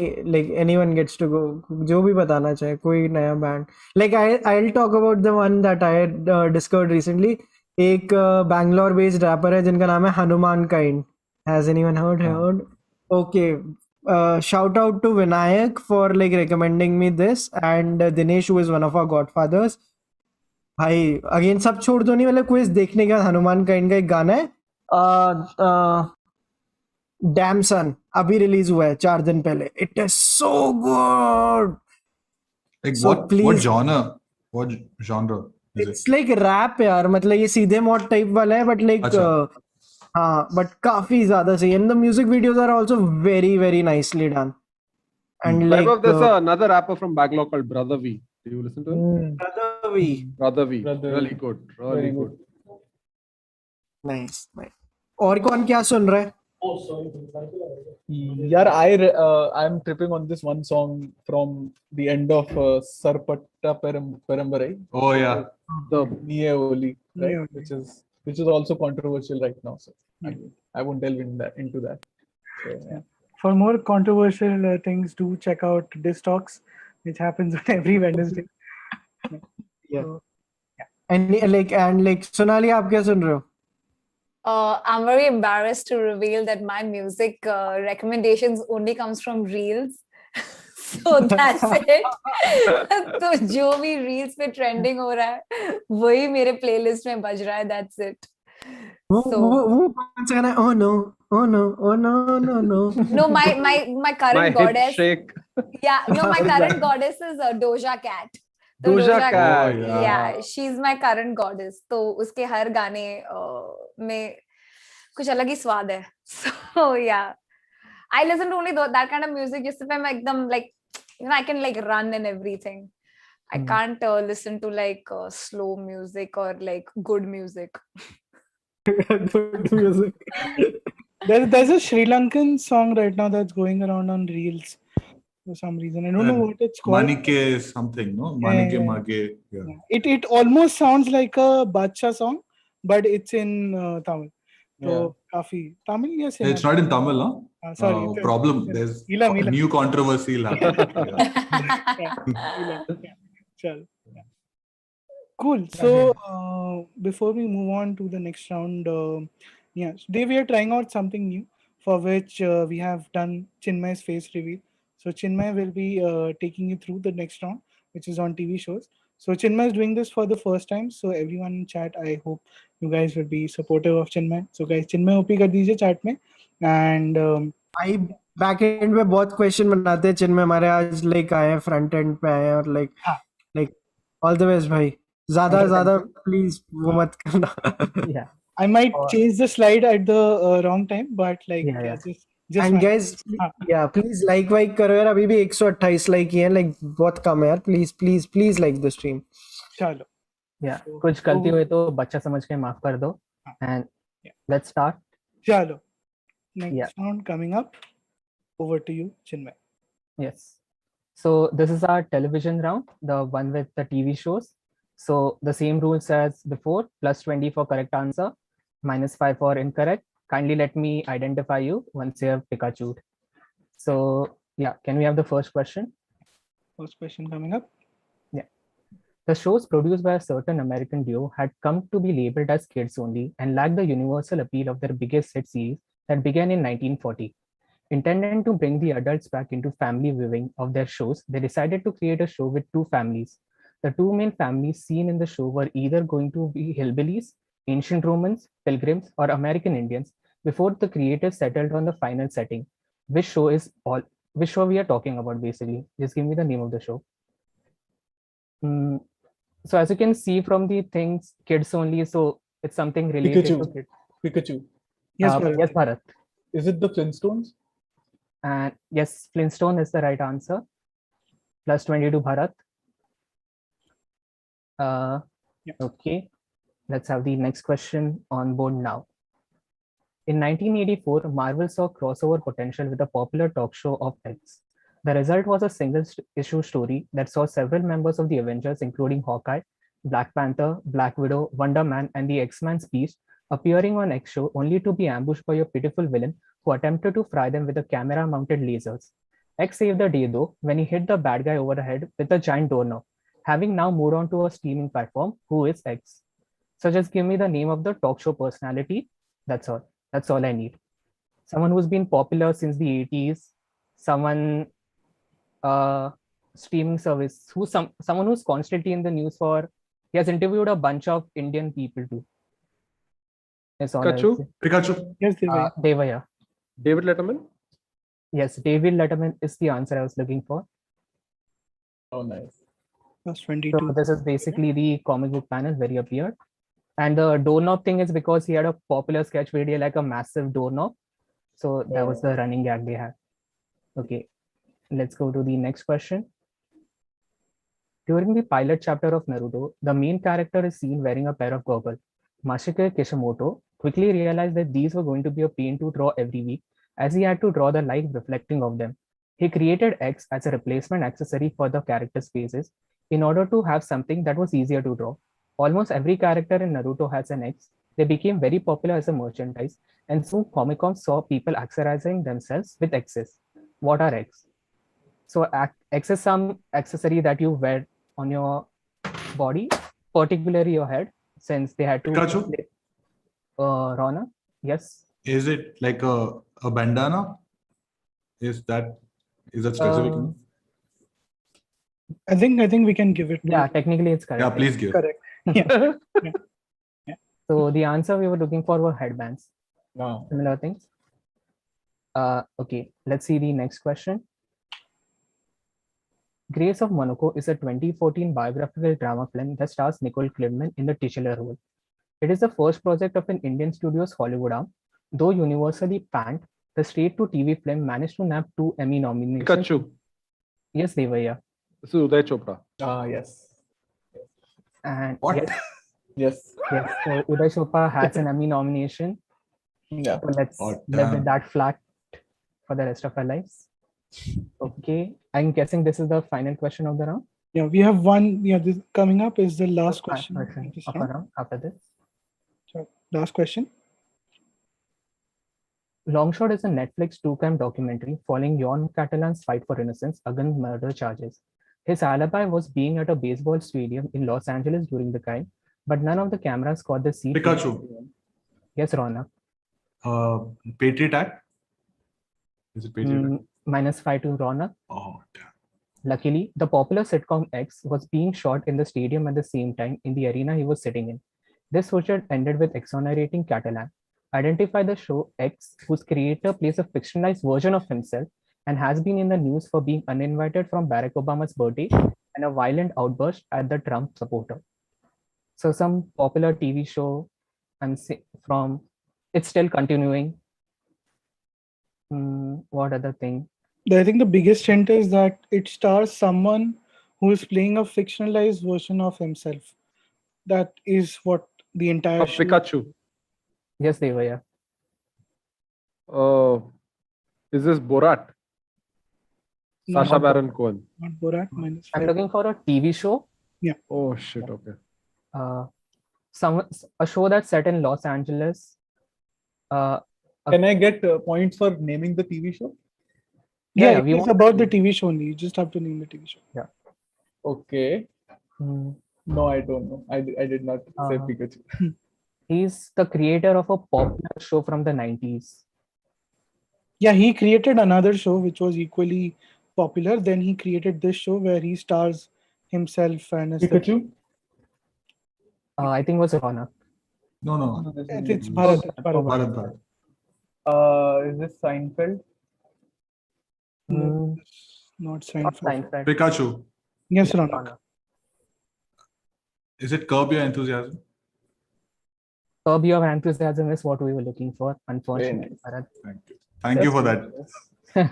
Speaker 1: anyone gets to go. जो भी बताना चाहे, कोई नया band. Like I'll talk about the one that I had discovered recently. एक बैंगलोर बेस्ड रैपर है जिनका नाम है Hanuman kind. Has anyone heard? Okay. Shout out to Vinayak for like recommending me this, and Dinesh, who is one of our godfathers. भाई again सब छोड़ दो नहीं, मतलब क्विज देखने का. हनुमान काइंड का एक गाना है डैम सन, अभी रिलीज हुआ है 4 दिन पहले. It is so good.
Speaker 6: Like
Speaker 1: So
Speaker 6: what
Speaker 1: please-
Speaker 6: genre? What genre is it?
Speaker 1: It's like rap यार, मतलब ये सीधे मॉड टाइप वाला है, बट लाइक
Speaker 6: अच्छा.
Speaker 1: हाँ, बट काफी ज्यादा सही. And the music videos are also very very nicely done. And like
Speaker 5: Vaibhav, there's another rapper from Bangalore called Brother V. Do you listen to him? Brother V.
Speaker 4: Brother
Speaker 5: Really good. Really
Speaker 4: Very
Speaker 5: good.
Speaker 1: Nice. और कौन क्या सुन रहा है?
Speaker 4: Yeah, I'm tripping on this one song from the end of Sarpatta Perambarai,
Speaker 6: Oh yeah.
Speaker 4: the Niye Oli, right?
Speaker 2: Niye
Speaker 4: Which is also controversial right now. So I won't delve into that. So, yeah.
Speaker 2: For more controversial things, do check out Diss Talks, which happens on every Wednesday.
Speaker 1: Yeah.
Speaker 2: So,
Speaker 1: And like Sonali, आप क्या सुन रहे हो?
Speaker 7: I'm very embarrassed to reveal that my music recommendations only comes from reels. So that's it. तो जो भी reels पे trending हो रहा है वही मेरे playlist में बज रहा है. That's it.
Speaker 1: वो
Speaker 7: So-
Speaker 1: कौन सा गाना है? Oh no, oh no, oh no, no, no.
Speaker 7: No, my current
Speaker 5: My hip
Speaker 7: goddess.
Speaker 5: shake.
Speaker 7: Yeah, no, my current goddess is Doja Cat. तो
Speaker 5: Doja Cat.
Speaker 6: Oh, yeah.
Speaker 7: Yeah, she's my current goddess. तो उसके हर गाने में कुछ अलग ही स्वाद है. So yeah, I listen to only that kind of music जिससे मैं एकदम like, you know, I can like run and everything. I can't listen to like slow music or like good music.
Speaker 1: Good music.
Speaker 2: there's a Sri Lankan song right now that's going around on reels for some reason. I don't know what it's called.
Speaker 6: Manike something, no?
Speaker 2: Yeah,
Speaker 6: Manike
Speaker 2: yeah.
Speaker 6: Mage. Yeah.
Speaker 2: It almost sounds like a Bacha song, but it's in Tamil. So kafi Tamil, yes.
Speaker 6: It's not in Tamil, no?
Speaker 2: Sorry. it's-
Speaker 6: Problem.
Speaker 2: it's-
Speaker 6: There's
Speaker 2: Ila.
Speaker 6: new controversy will happen. Yeah.
Speaker 2: Chal. Cool. So before we move on to the next round, today we are trying out something new, for which we have done Chinmay's face reveal. So Chinmay will be taking you through the next round, which is on TV shows. So Chinmay is doing this for the first time. So everyone in chat, I hope you guys will be supportive of Chinmay. So guys, Chinmay OP कर दीजिए chat में. And
Speaker 1: भाई back and पे बहुत question बनाते हैं चिन्मय हमारे आज लाइक आए हैं फ्रंट एंड पे आए हैं और लाइक
Speaker 2: हाँ.
Speaker 1: लाइक ऑल द बेस्ट भाई ज्यादा प्लीज वो मत करना
Speaker 3: Yeah.
Speaker 2: I might
Speaker 3: Or-
Speaker 2: change the slide at the wrong time, but like
Speaker 3: Yeah.
Speaker 2: just
Speaker 1: and
Speaker 2: manage.
Speaker 1: Guys
Speaker 2: हाँ.
Speaker 1: या प्लीज लाइक वाइक करो यार अभी भी 128 लाइक ही है लाइक बहुत कम है यार प्लीज लाइक द स्ट्रीम
Speaker 2: चलो.
Speaker 3: Yeah.
Speaker 2: So,
Speaker 3: कुछ गलती हुई तो बच्चा समझ के माफ कर दो.
Speaker 2: हाँ.
Speaker 3: And
Speaker 2: Yeah.
Speaker 3: let's start.
Speaker 2: चलो. Next
Speaker 3: Yeah.
Speaker 2: round coming up. Over to you, Chinmay.
Speaker 3: Yes. So this is our television round, the one with the TV shows. So the same rules as before, plus 20 for correct answer, minus 5 for incorrect. Kindly let me identify you once you have Pikachu. So yeah, can we have the first question?
Speaker 2: First question coming up.
Speaker 3: The shows produced by a certain American duo had come to be labeled as kids only and lacked the universal appeal of their biggest hit series that began in 1940. Intending to bring the adults back into family viewing of their shows, they decided to create a show with two families. The two main families seen in the show were either going to be hillbillies, ancient Romans, pilgrims, or American Indians before the creators settled on the final setting. Which show we are talking about basically? Just give me the name of the show. So as you can see from the things, kids only, so it's something related to kids.
Speaker 4: Pikachu.
Speaker 2: Yes, Bharat.
Speaker 3: Yes, Bharat.
Speaker 4: Is it the Flintstones?
Speaker 3: And yes, Flintstone is the right answer. Plus 20 to Bharat.
Speaker 2: Yeah.
Speaker 3: Okay, let's have the next question on board now. In 1984, Marvel saw crossover potential with a popular talk show of X. The result was a single issue story that saw several members of the Avengers, including Hawkeye, Black Panther, Black Widow, Wonder Man, and the X-Men's Beast, appearing on X show only to be ambushed by a pitiful villain who attempted to fry them with a camera-mounted lasers. X saved the day though when he hit the bad guy over the head with a giant doorknob, having now moved on to a streaming platform. Who is X? So just give me the name of the talk show personality. That's all. That's all I need. Someone who's been popular since the 80s. Someone streaming service. Someone who's constantly in the news for. He has interviewed a bunch of Indian people too. That's all.
Speaker 6: Pikachu.
Speaker 2: Yes, Devaiah.
Speaker 3: Devaiah.
Speaker 5: David Letterman.
Speaker 3: Yes, David Letterman is the answer I was looking for.
Speaker 4: Oh, nice.
Speaker 2: Plus
Speaker 3: So
Speaker 2: 22.
Speaker 3: this is basically the comic book panel where he appeared. And the doorknob thing is because he had a popular sketch where he had like a massive doorknob. So that was the running gag they had. Okay, let's go to the next question. During the pilot chapter of Naruto, the main character is seen wearing a pair of goggles. Masahiro Kishimoto quickly realized that these were going to be a pain to draw every week as he had to draw the light reflecting of them. He created X as a replacement accessory for the character's faces in order to have something that was easier to draw. Almost every character in Naruto has an X. They became very popular as a merchandise, and soon Comic-Con saw people accessorizing themselves with X's. What are X? So X is some accessory that you wear on your body, particularly your head, since they had to.
Speaker 6: Pikachu?
Speaker 3: Raunaq? Yes.
Speaker 6: Is it like a bandana? Is that specific?
Speaker 2: I think we can give it.
Speaker 3: Yeah, technically it's correct.
Speaker 6: Yeah, please give.
Speaker 2: Correct. Yeah.
Speaker 3: So the answer we were looking for were headbands.
Speaker 4: Wow.
Speaker 3: Similar things. Okay, let's see the next question. Grace of Monaco is a 2014 biographical drama film that stars Nicole Kidman in the titular role. It is the first project of an Indian studio's Hollywood arm. Though universally panned, the straight-to-TV film managed to nab 2 Emmy nominations.
Speaker 5: Pikachu.
Speaker 3: Yes, Devaiah.
Speaker 5: This is Uday Chopra.
Speaker 4: Yes.
Speaker 3: And
Speaker 6: What?
Speaker 3: yes,
Speaker 4: Yes.
Speaker 3: so Uday Chopra has an Emmy nomination.
Speaker 4: Yeah.
Speaker 3: So let's
Speaker 6: Oh,
Speaker 3: live
Speaker 6: damn.
Speaker 3: with that fact for the rest of our lives. Okay, I'm guessing this is the final question of the round.
Speaker 2: Yeah, we have one. Yeah, this coming up is the last question. of this
Speaker 3: Of a
Speaker 2: round.
Speaker 3: round after this.
Speaker 2: So, last question.
Speaker 3: Longshot is a Netflix true-crime documentary following Jon Catalan's fight for innocence against murder charges. His alibi was being at a baseball stadium in Los Angeles during the crime, but none of the cameras caught the scene.
Speaker 6: Pikachu.
Speaker 3: Yes, Raunaq.
Speaker 6: Patriot Act? Is it Patriot Act?
Speaker 3: -5 to Raunaq.
Speaker 6: Oh, damn.
Speaker 3: Luckily, the popular sitcom X was being shot in the stadium at the same time in the arena he was sitting in. This footage ended with exonerating Catalan. Identify the show X, whose creator plays a fictionalized version of himself and has been in the news for being uninvited from Barack Obama's birthday and a violent outburst at the Trump supporter. So some popular TV show from, it's still continuing. What other thing?
Speaker 2: I think the biggest hint is that it stars someone who is playing a fictionalized version of himself. That is what the entire show.
Speaker 5: Pikachu.
Speaker 3: Yes, Devaiah.
Speaker 5: Is this Borat?
Speaker 2: No,
Speaker 5: Sacha Baron Cohen.
Speaker 2: Not Borat.
Speaker 3: I'm
Speaker 2: -5.
Speaker 3: looking for a TV show.
Speaker 5: Oh shit. Okay.
Speaker 3: A show that's set in Los Angeles.
Speaker 4: Can I get points for naming the TV show?
Speaker 2: Yeah,
Speaker 3: we
Speaker 2: it's
Speaker 3: want
Speaker 2: about the TV show only. You just have to name the TV show.
Speaker 4: Okay.
Speaker 3: Mm,
Speaker 4: No, I don't know. I did not say Pikachu.
Speaker 3: He's the creator of a popular show from the 90s.
Speaker 2: Yeah, he created another show which was equally popular. Then he created this show where he stars himself and is
Speaker 4: Pikachu?
Speaker 3: I think it was Raunaq.
Speaker 6: No.
Speaker 2: it's Bharat. It's Bharat.
Speaker 6: Bharat.
Speaker 4: Is this Seinfeld?
Speaker 2: No, it's not
Speaker 3: Not
Speaker 2: Seinfeld.
Speaker 3: Seinfeld.
Speaker 6: Pikachu.
Speaker 2: Yes,
Speaker 3: Yeah,
Speaker 2: Raunaq.
Speaker 6: Is it Curb Your Enthusiasm?
Speaker 3: Curb Your Enthusiasm is what we were looking for, unfortunately. Bharat.
Speaker 6: Thank you. Thank you for that.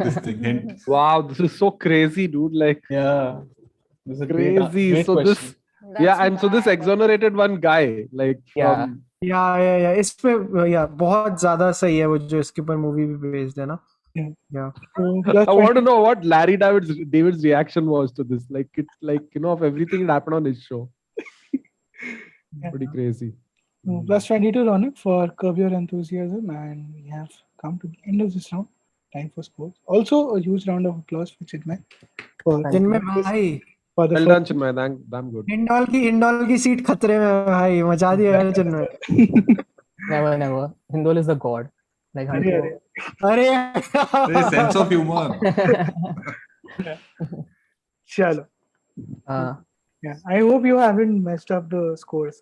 Speaker 6: This thing. Hint.
Speaker 5: Wow, this is so crazy, dude. Like
Speaker 4: Yeah. This is a
Speaker 5: crazy.
Speaker 4: Great
Speaker 5: So
Speaker 4: question.
Speaker 5: this, yeah, and so this exonerated one guy, like
Speaker 3: Yeah.
Speaker 5: from
Speaker 1: या इसमें या बहुत ज्यादा सही है वो जो इसके ऊपर मूवी भी बेस्ड है ना.
Speaker 2: So,
Speaker 5: I want to know what Larry David's reaction was to this. Like it's like, you know, of everything that happened on his show. Pretty crazy.
Speaker 2: plus 22 Raunaq for Curb Your Enthusiasm, and we have come to the end of this round. Time for scores. Also, a huge round of applause for Chinmay. For
Speaker 1: जिनमें भाई
Speaker 2: for the
Speaker 5: Well
Speaker 2: first-
Speaker 5: done, Chinmay. Damn good.
Speaker 1: Indole की seat खतरे में है भाई. मचा दिया यार जिनमें.
Speaker 3: Never. Hindol is the god. Like
Speaker 2: अरे,
Speaker 1: अरे
Speaker 6: There is sense of humor.
Speaker 2: Chalo.
Speaker 3: uh,
Speaker 2: Yeah, I hope you haven't messed up the scores.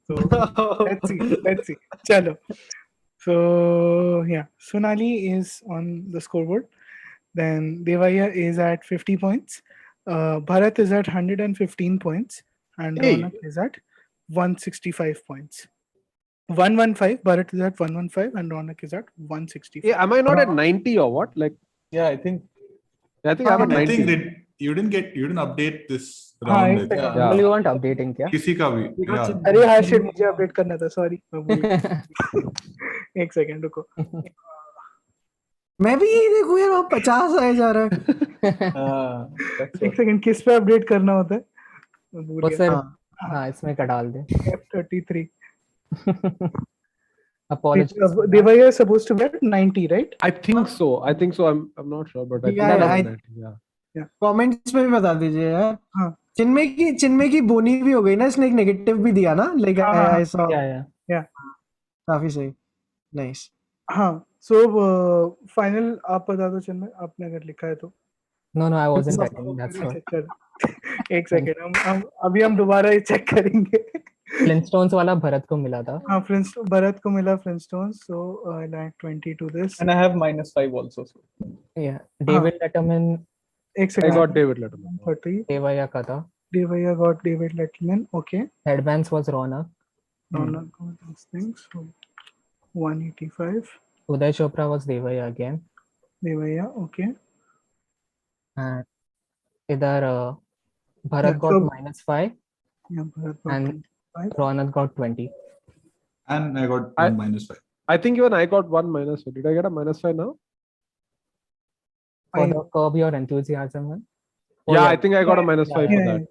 Speaker 2: So let's see. Chalo. So yeah, Sonali is on the scoreboard. Then Devaiah is at 50 points. Bharat is at 115 points, and
Speaker 5: Hey.
Speaker 2: Raunaq is at 165 points. 115. Bharat is at 115, and Raunaq is at 165.
Speaker 5: Yeah, am I not at 90 or what? Like,
Speaker 4: Yeah, I think.
Speaker 5: I think I'm at
Speaker 6: I
Speaker 5: 90.
Speaker 6: think you didn't update this
Speaker 2: हाँ,
Speaker 6: round.
Speaker 2: एक second.
Speaker 5: Yeah.
Speaker 3: you weren't updating क्या?
Speaker 6: किसी का भी. Yeah.
Speaker 2: अरे हाँ shit, मुझे update करना था. Sorry. एक सेकंड रुको.
Speaker 1: मैं भी यही देखूं यार. 50 आए जा रहा है.
Speaker 4: That's
Speaker 2: एक
Speaker 4: what.
Speaker 2: सेकंड किस पे अपडेट करना होता है? मैं भूल
Speaker 3: वो
Speaker 2: गया.
Speaker 3: सिर्फ हाँ इसमें का डाल दे.
Speaker 2: F33.
Speaker 3: Apologies.
Speaker 2: Devaiah is supposed to be at 90, right?
Speaker 5: I think so. I'm not sure, but I think
Speaker 1: Yeah,
Speaker 5: I'm
Speaker 1: I-
Speaker 5: at 90. Yeah.
Speaker 1: Comments में भी बता दीजिए यार.
Speaker 2: हाँ.
Speaker 1: चिन्मय की बोनी भी हो गई ना. इसने एक नेगेटिव भी दिया ना. लाइक
Speaker 2: हाँ,
Speaker 1: आई सॉ.
Speaker 3: Yeah.
Speaker 1: काफी सही. नाइस.
Speaker 2: हाँ. So final आप बता दो चिन्मय, आपने अगर लिखा है तो.
Speaker 3: No, I wasn't writing. That's all.
Speaker 2: एक सेकंड हम दोबारा ये चेक करेंगे.
Speaker 3: Flintstones वाला भरत को मिला था.
Speaker 2: हाँ, भरत को मिला Flintstones, so I'll add 20 to this.
Speaker 4: And I have -5 also. So.
Speaker 3: Yeah. David Letterman,
Speaker 2: एक
Speaker 5: I
Speaker 2: second.
Speaker 5: got David Letterman.
Speaker 2: 30.
Speaker 3: Devaiah का था.
Speaker 2: Devaiah got David Letterman. Okay.
Speaker 3: Headbands was Raunaq.
Speaker 2: Raunaq got those things. So 185.
Speaker 3: Uday Chopra was Devaiah again.
Speaker 2: Devaiah. Okay.
Speaker 3: And इधर Bharat
Speaker 2: Yeah,
Speaker 3: got
Speaker 2: so-
Speaker 3: -5
Speaker 2: Yeah, Bharat got
Speaker 3: and
Speaker 2: 25.
Speaker 3: Raunaq got 20.
Speaker 6: And I got
Speaker 5: I-
Speaker 6: -5.
Speaker 5: I think even I got one -5. Did I get a -5 now?
Speaker 3: For the Curb Your Enthusiasm one. Oh,
Speaker 5: Yeah, I think I got a -5 for
Speaker 2: Yeah,
Speaker 5: that.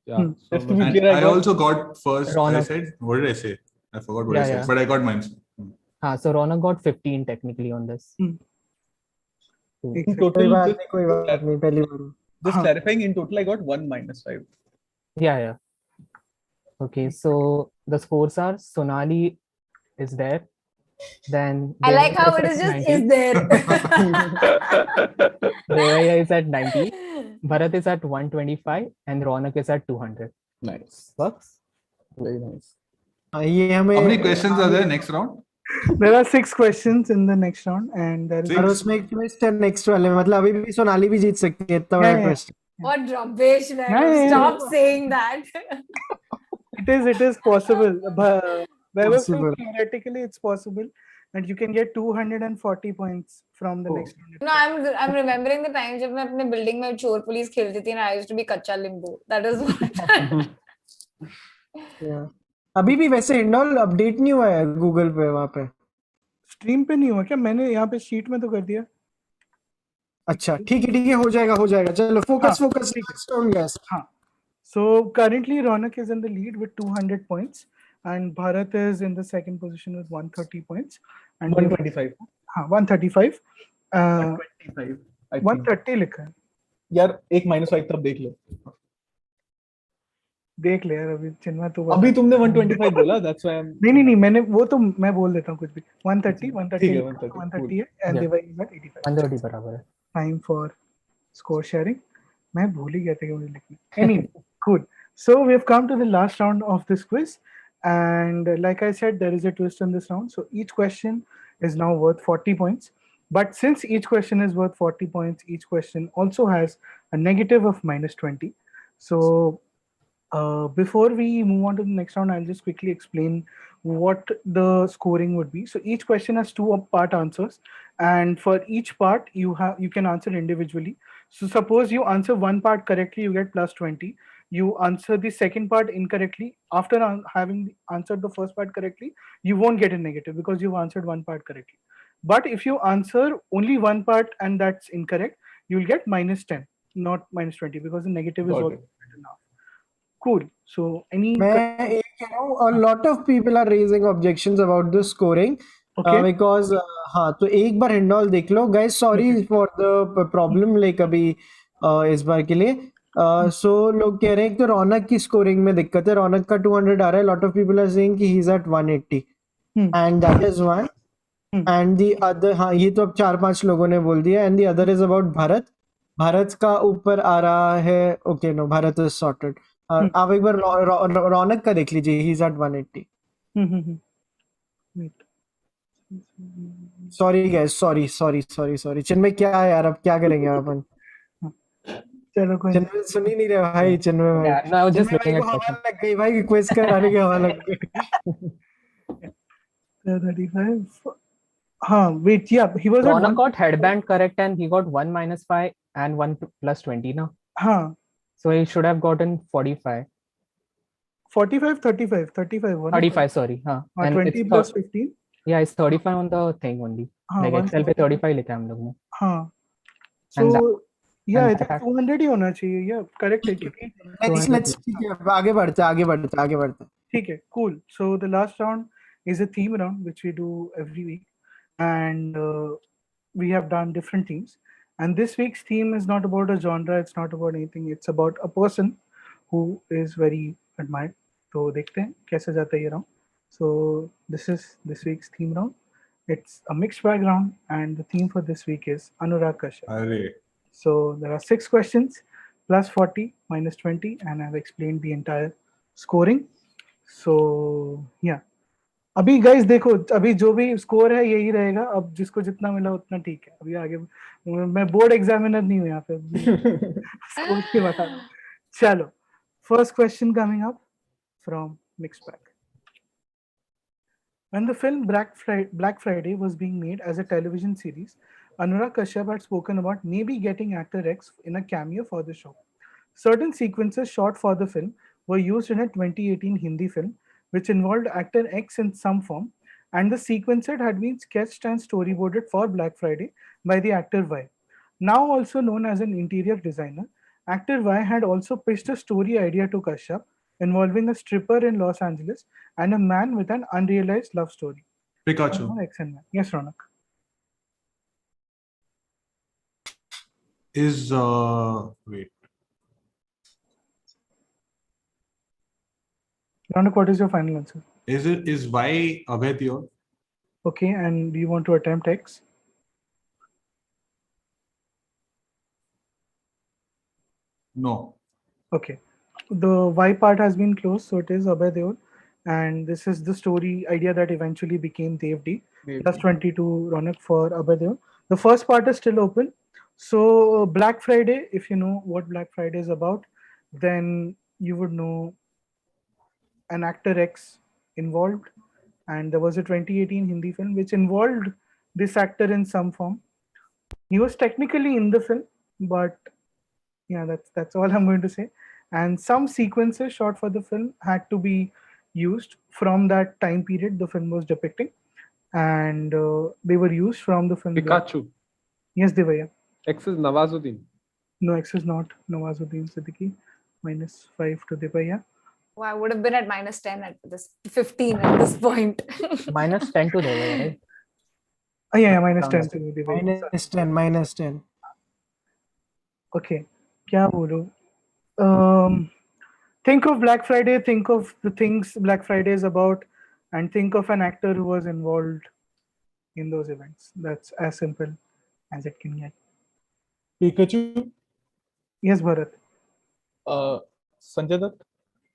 Speaker 5: Yeah.
Speaker 2: Hmm.
Speaker 5: So,
Speaker 4: Just to be
Speaker 6: And
Speaker 4: clear,
Speaker 6: I
Speaker 4: got-
Speaker 6: also got first. I
Speaker 3: Raunaq.
Speaker 6: said, what did I say? I forgot what I
Speaker 3: Yeah,
Speaker 6: said,
Speaker 3: yeah.
Speaker 6: but I got -.
Speaker 3: So Raunaq got 15 technically on this.
Speaker 2: Hmm.
Speaker 3: Two.
Speaker 2: एक
Speaker 4: In
Speaker 2: second.
Speaker 4: total,
Speaker 1: कोई बात नहीं. पहली बार.
Speaker 4: just
Speaker 2: हाँ.
Speaker 4: clarifying, in total, I got 1 -5.
Speaker 3: Yeah. Okay, so the scores are Sonali is there Then
Speaker 7: I like how
Speaker 3: Devaiah
Speaker 7: it
Speaker 3: is
Speaker 7: is
Speaker 3: at
Speaker 7: just
Speaker 3: 90.
Speaker 7: is there.
Speaker 3: Devaiah is at 90. Bharat is at 125 and Raunaq is at 200.
Speaker 4: Nice.
Speaker 3: Works?
Speaker 4: Very nice.
Speaker 1: ये
Speaker 6: How many
Speaker 1: हमें
Speaker 6: questions are there next round?
Speaker 2: There are 6 questions in the next round, and there is
Speaker 1: और
Speaker 6: Six?
Speaker 1: उसमें एक twist है next वाले में, मतलब अभी भी सोनाली भी जीत सकती है, इतना बड़ा
Speaker 2: Yeah, yeah.
Speaker 1: Twist.
Speaker 7: What rubbish,
Speaker 2: Yeah,
Speaker 7: man.
Speaker 2: yeah,
Speaker 7: Stop
Speaker 2: yeah.
Speaker 7: saying that.
Speaker 2: it is possible. But
Speaker 1: Possible.
Speaker 2: theoretically, it's possible, and you can get 240 points from the next round.
Speaker 7: No, I'm remembering the time जब मैं अपने building में चोर police खेलती थी and I used to be कच्चा limbu. That is what.
Speaker 1: Yeah. अभी भी वैसे हिंडोल अपडेट नहीं हुआ है गूगल पे वहाँ पे.
Speaker 2: स्ट्रीम पे नहीं हुआ क्या? मैंने यहाँ पे शीट में तो कर दिया.
Speaker 1: अच्छा ठीक है हो जाएगा चलो फोकस
Speaker 2: ठीक है.
Speaker 1: Next on gas.
Speaker 2: हाँ. So currently Raunaq is in the lead with 200 points and Bharat is in the second position with 130 points and
Speaker 4: 125.
Speaker 2: हाँ 135.
Speaker 4: 125. I think.
Speaker 2: 130 लिखा है.
Speaker 4: यार एक -5 तब देख लो.
Speaker 2: देख ले यार अभी चिन्मय तो
Speaker 4: अभी तुमने 125 बोला, that's why I'm.
Speaker 2: नहीं मैंने वो तो मैं बोल देता हूँ कुछ भी. 130
Speaker 4: ठीक है, 130,
Speaker 2: 130 है and
Speaker 3: Yeah.
Speaker 2: Devaiah is at 85.
Speaker 3: 130 बराबर है.
Speaker 2: Time for score sharing. मैं भूल ही गया था कि मुझे लिखनी. Anyway, cool. So we have come to the last round of this quiz, and like I said, there is a twist in this round. So each question is now worth 40 points. But since each question is worth 40 points, each question also has a negative of -20. So before we move on to the next round, I'll just quickly explain what the scoring would be. So each question has 2 part answers, and for each part you can answer individually. So suppose you answer one part correctly, you get +20. You answer the second part incorrectly. After having answered the first part correctly, you won't get a negative because you've answered one part correctly. But if you answer only one part and that's incorrect, you'll get -10, not -20, because the negative is
Speaker 4: Got
Speaker 2: also
Speaker 4: it.
Speaker 2: enough. Cool. So any
Speaker 1: मैं एक a lot of people are raising objections about the scoring.
Speaker 2: Okay.
Speaker 1: Because हाँ तो एक बार indole देख लो guys, sorry for the problem like अभी इस बार के लिए. So लोग कह रहे हैं कि तो रौनक की स्कोरिंग में दिक्कत है. रौनक का 200 आ रहा है. lot of people are saying कि he's at 180 and that is one. And the other, हाँ ये तो अब 4-5 लोगों ने बोल दिया. And the other is about Bharat का ऊपर आ रहा है. Okay, no, Bharat is sorted. आप एक बार रौनक का देख लीजिए. he's at 180.
Speaker 2: Wait.
Speaker 1: Sorry guys, sorry. चिन्मय क्या है यार, अब क्या करेंगे अपन?
Speaker 2: चलो कोई
Speaker 1: चिन्मय सुन ही नहीं रहे भाई. चिन्मय भाई,
Speaker 3: Yeah, no, I was just
Speaker 1: Chinmay
Speaker 3: looking
Speaker 1: भाई
Speaker 3: at
Speaker 1: को हवा
Speaker 3: questions.
Speaker 1: लग गई भाई. क्विज कराने की हवा लग गई.
Speaker 2: 35. हाँ, wait, yeah, he was at
Speaker 3: Raunaq
Speaker 2: 1.
Speaker 3: got headband correct and he got 1 -5 and 1 +20 now.
Speaker 2: हाँ,
Speaker 3: So he should have gotten 45.
Speaker 2: 45, 35, one.
Speaker 3: 35, sorry. And
Speaker 2: 20
Speaker 3: it's
Speaker 2: plus 15.
Speaker 3: yeah, it's 35 on the thing only.
Speaker 2: हाँ,
Speaker 3: Like Excel पे 35 लिखा है हम लोग ने.
Speaker 2: हाँ.
Speaker 3: And
Speaker 2: So yeah, I
Speaker 3: and
Speaker 2: think
Speaker 3: that-
Speaker 2: 200 ही होना चाहिए. Yeah, correct है क्योंकि
Speaker 1: Let's ठीक है, आगे बढ़ते.
Speaker 2: ठीक है, cool. So the last round is a theme round which we do every week, and we have done different themes. And this week's theme is not about a genre. It's not about anything. It's about a person who is very admired. तो देखते हैं कैसे जाता है ये round. So this is this week's theme round. It's a mixed background, and the theme for this week is Anurag Kashyap.
Speaker 6: अरे
Speaker 2: So there are 6 questions, plus 40, minus 20, and I've explained the entire scoring. So yeah. अभी guys देखो, अभी जो भी score है यही रहेगा. अब जिसको जितना मिला उतना ठीक है. अभी आगे मैं बोर्ड एग्जामिनर नहीं हूँ यहाँ पे. स्कोर के बता रहा हूँ. चलो, first question coming up from Mixed Bag. When the film Black Friday was being made as a television series, Anurag Kashyap had spoken about maybe getting actor X in a cameo for the show. Certain sequences shot for the film were used in a 2018 Hindi film, which involved actor X in some form, and the sequences had been sketched and storyboarded for Black Friday by the actor Vaibhav. Now also known as an interior designer, actor Vaibhav had also pitched a story idea to Kashyap involving a stripper in Los Angeles and a man with an unrealized love story.
Speaker 6: Pikachu.
Speaker 2: X and Y. Yes, Raunaq.
Speaker 6: Is wait.
Speaker 2: Raunaq, what is your final answer?
Speaker 6: Is Y Abhay Deol?
Speaker 2: Okay, and do you want to attempt X?
Speaker 6: No.
Speaker 2: Okay. The Y part has been closed, so it is Abhay Deol. And this is the story idea that eventually became Devdi. Plus 22 Raunaq for Abhay Deol. The first part is still open. So Black Friday, if you know what Black Friday is about, then you would know an actor X involved. And there was a 2018 Hindi film which involved this actor in some form. He was technically in the film, but yeah, that's all I'm going to say. And some sequences shot for the film had to be used from that time period the film was depicting, and they were used from the film.
Speaker 5: Pikachu.
Speaker 2: Yes, Devaiah.
Speaker 5: X is Nawazuddin.
Speaker 2: No, X is not Nawazuddin Siddiqui. -5 to Devaiah.
Speaker 7: Oh, I would have been at -10 at this 15 at this point.
Speaker 3: -10 to Devaiah, right?
Speaker 2: Oh, yeah, -10 to Devaiah.
Speaker 1: -10.
Speaker 2: Okay, क्या बोलूं? Think of Black Friday, think of the things Black Friday is about, and think of an actor who was involved in those events. That's as simple as it can get.
Speaker 4: Pikachu.
Speaker 2: Yes, Bharat.
Speaker 4: Sanjay Dutt.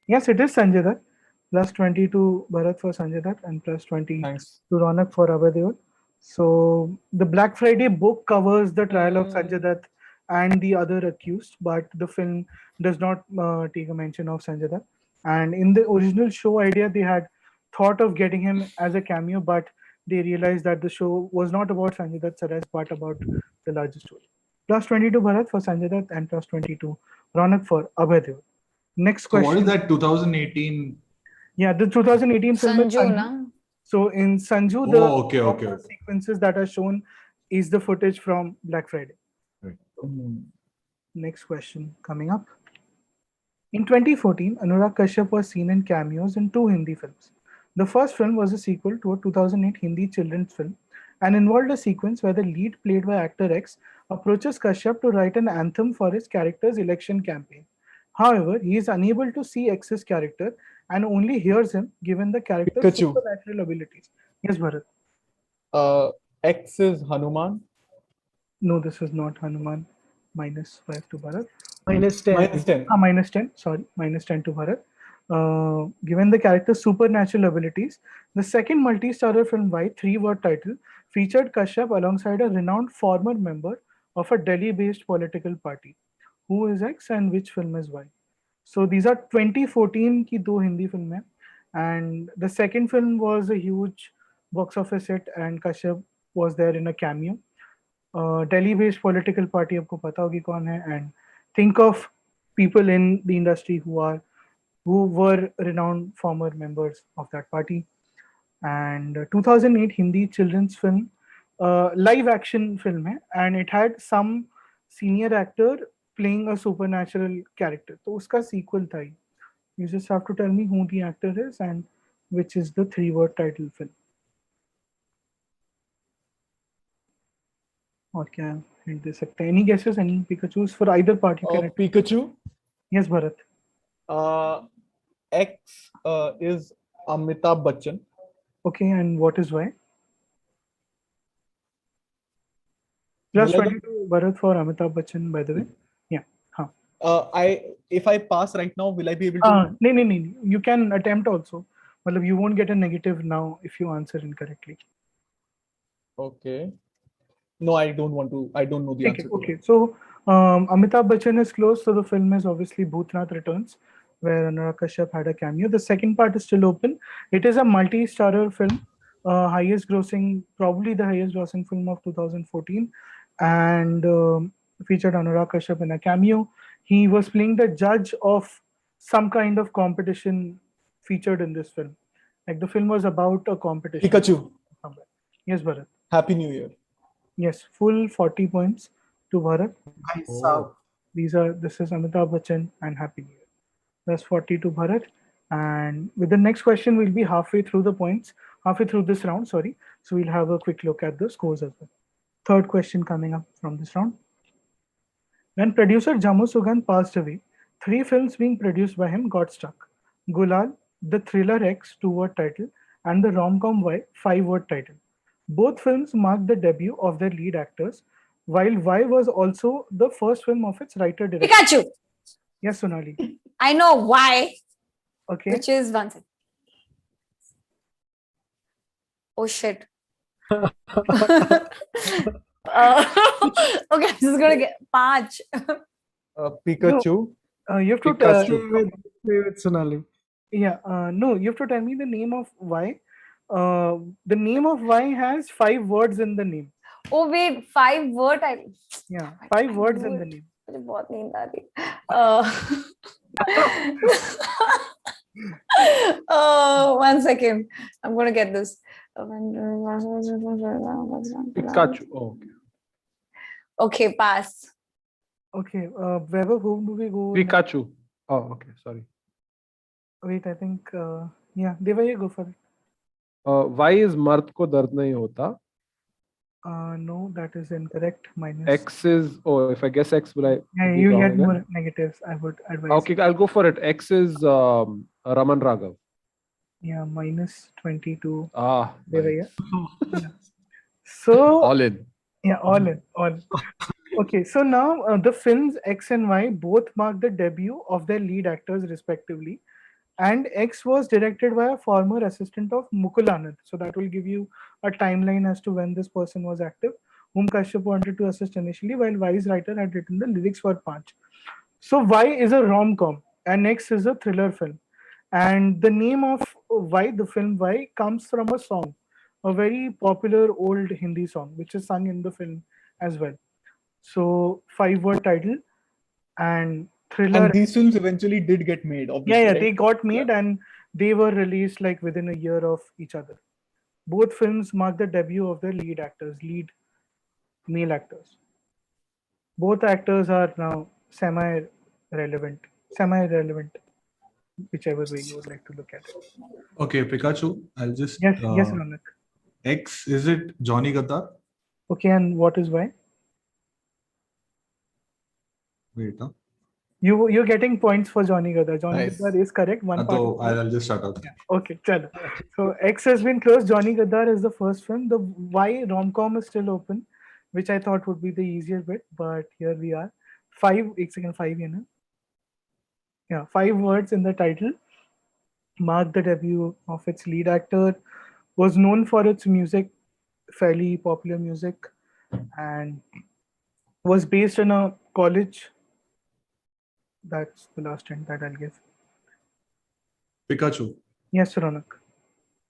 Speaker 2: Yes, it is Sanjay Dutt. Plus 20 to Bharat for Sanjay Dutt and plus 20
Speaker 4: Thanks.
Speaker 2: to Raunaq for Abhay Deol. So the Black Friday book covers the trial of Sanjay Dutt and the other accused, but the film does not take a mention of Sanjay Dutt. And in the original show idea, they had thought of getting him as a cameo, but they realized that the show was not about Sanjay Dutt's arrest, but about the larger story. Plus 22 Bharat for Sanjay Dutt and plus 22 Raunaq for Abhay Deol. Next
Speaker 6: So
Speaker 2: question.
Speaker 6: what is that 2018?
Speaker 2: Yeah, the 2018 film is
Speaker 7: Sanju,
Speaker 2: Sanju.
Speaker 7: na?
Speaker 2: So in Sanju,
Speaker 6: okay.
Speaker 2: sequences that are shown is the footage from Black Friday.
Speaker 6: Right.
Speaker 2: Next question coming up. In 2014, Anurag Kashyap was seen in cameos in 2 Hindi films. The first film was a sequel to a 2008 Hindi children's film and involved a sequence where the lead, played by actor X, approaches Kashyap to write an anthem for his character's election campaign. However, he is unable to see X's character and only hears him given the character's
Speaker 4: Pikachu.
Speaker 2: supernatural abilities. Yes, Bharat.
Speaker 4: X is Hanuman.
Speaker 2: No, this is not Hanuman. -5 to Bharat.
Speaker 1: -10.
Speaker 2: -10. Sorry, -10 to Bharat. Given the character's supernatural abilities, the second multi-starrer film Y, 3-word title, featured Kashyap alongside a renowned former member of a Delhi-based political party. Who is X and which film is Y? So these are 2014 की 2 Hindi film हैं, and the second film was a huge box office hit and Kashyap was there in a cameo. Delhi-based political party आपको पता होगी कौन है, and think of people in the industry who were renowned former members of that party. And 2008 Hindi children's film, live action film है, and it had some senior actor playing a supernatural character. तो उसका sequel था ये. You just have to tell me who the actor is and which is the 3-word title film. और क्या hint दे सकते हैं? Any guesses? Any Pikachus for either party?
Speaker 4: Pikachu.
Speaker 2: Yes, Bharat.
Speaker 4: X is Amitabh Bachchan.
Speaker 2: Okay, and what is why? Plus 22 Bharat for Amitabh Bachchan, by the way. Yeah.
Speaker 4: If I pass right now, will I be able to?
Speaker 2: No. You can attempt also. Well, you won't get a negative now if you answer incorrectly.
Speaker 4: Okay. No, I don't want to. I don't know the answer.
Speaker 2: Okay. So Amitabh Bachchan is close. So the film is obviously Bhutnath Returns, where Anurag Kashyap had a cameo. The second part is still open. It is a multi-starrer film, probably the highest grossing film of 2014, and featured Anurag Kashyap in a cameo. He was playing the judge of some kind of competition featured in this film. Like the film was about a competition.
Speaker 4: Pikachu.
Speaker 2: Yes, Bharat.
Speaker 4: Happy New Year.
Speaker 2: Yes, full 40 points to Bharat.
Speaker 6: Oh.
Speaker 2: This is Amitabh Bachchan and Happy New Year. That's 40 to Bharat. And with the next question, we'll be halfway through this round, sorry. So we'll have a quick look at the scores as well. Third question coming up from this round. When producer Jammu Sugandh passed away, 3 films being produced by him got stuck. Gulal, the thriller X, 2-word title, and the rom-com Y, 5-word title. Both films marked the debut of their lead actors, while Y was also the first film of its writer-director.
Speaker 7: Pikachu.
Speaker 2: Yes, Sonali.
Speaker 7: I know why,
Speaker 2: Okay.
Speaker 7: which is one second. Oh shit. Okay, I'm just gonna get 5.
Speaker 4: Pikachu.
Speaker 2: You have to
Speaker 5: Pikachu.
Speaker 1: Stay with Sonali.
Speaker 2: no, you have to tell me the name of Y. The name of Y has 5 words in the name.
Speaker 7: Oh wait, 5 word.
Speaker 2: Yeah, 5 words in the name.
Speaker 7: मुझे बहुत नींद आ रही. One second. I'm gonna get this.
Speaker 5: Pikachu. Oh, okay.
Speaker 7: Okay, pass.
Speaker 2: Okay, Vaibhav, whom do we go?
Speaker 5: Pikachu. Oh, okay. Sorry.
Speaker 2: Wait, I think yeah, Devaiah, go for it.
Speaker 5: Why is मर्द को दर्द नहीं होता?
Speaker 2: No, that is incorrect. Minus.
Speaker 5: X is, oh, if I guess X, will I?
Speaker 2: Yeah,
Speaker 5: be
Speaker 2: you
Speaker 5: wrong
Speaker 2: get
Speaker 5: again?
Speaker 2: more negatives. I would advise.
Speaker 5: Okay, I'll go for it. X is Raman Raghav.
Speaker 2: Yeah, minus 22.
Speaker 5: Ah,
Speaker 2: Devaiah.
Speaker 5: nice.
Speaker 2: Yeah. So
Speaker 5: All in.
Speaker 2: yeah, all in, all. Okay, so now the films X and Y both mark the debut of their lead actors respectively, and X was directed by a former assistant of Mukul Anand. So that will give you a timeline as to when this person was active, whom Kashyap wanted to assist initially, while Y's writer had written the lyrics for Panch. So Y is a rom-com and X is a thriller film. And the name of Y, the film Y, comes from a song, a very popular old Hindi song, which is sung in the film as well. So 5-word title and thriller.
Speaker 4: And these films eventually did get made, obviously.
Speaker 2: Yeah,
Speaker 4: right?
Speaker 2: they got made and they were released like within a year of each other. Both films mark the debut of their lead actors, lead male actors. Both actors are now semi-relevant, whichever way you would like to look at it.
Speaker 6: Okay, Pikachu. I'll just.
Speaker 2: Yes, yes, Raunaq.
Speaker 6: X, is it Johnny Gaddar?
Speaker 2: Okay, and what is Y?
Speaker 6: Wait, huh?
Speaker 2: You're getting points for Johnny Gaddar. Johnny
Speaker 4: Nice.
Speaker 2: Gaddar is correct. One part.
Speaker 6: So I'll just shut up.
Speaker 2: Yeah. Okay, chalo. So X has been closed. Johnny Gaddar is the first film. The Y rom-com is still open, which I thought would be the easier bit, but here we are. 5 words in the title. Marked the debut of its lead actor. Was known for its music, fairly popular music, and was based in a college. That's the last hint that I'll give.
Speaker 6: Pikachu.
Speaker 2: Yes, Raunaq.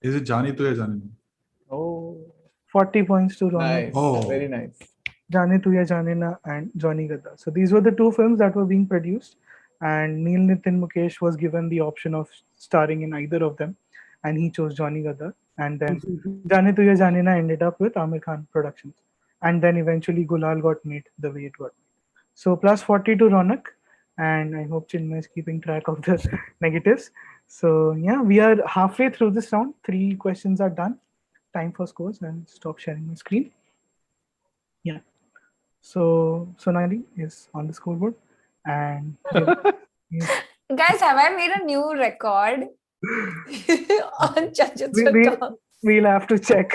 Speaker 6: Is it Jani Tu Ya Jani Na?
Speaker 4: Oh,
Speaker 2: 40 points to Raunaq.
Speaker 4: nice.
Speaker 6: Oh.
Speaker 4: Very nice.
Speaker 2: Jaane Tu Ya Jaane Na and Johnny Gaddar. So these were the 2 films that were being produced, and Neil Nitin Mukesh was given the option of starring in either of them, and he chose Johnny Gaddar. And then Jaane Tu Ya Jaane Na ended up with Amir Khan Productions, and then eventually Gulal got made the way it got made. So plus 40 to Raunaq, and I hope Chinmay is keeping track of the negatives. So yeah, we are halfway through this round. 3 questions are done. Time for scores. I'll stop sharing my screen. Yeah. So Sonali is on the scoreboard, and
Speaker 7: Guys, have I made a new record on Chalchitra Talks?
Speaker 2: we'll have to check.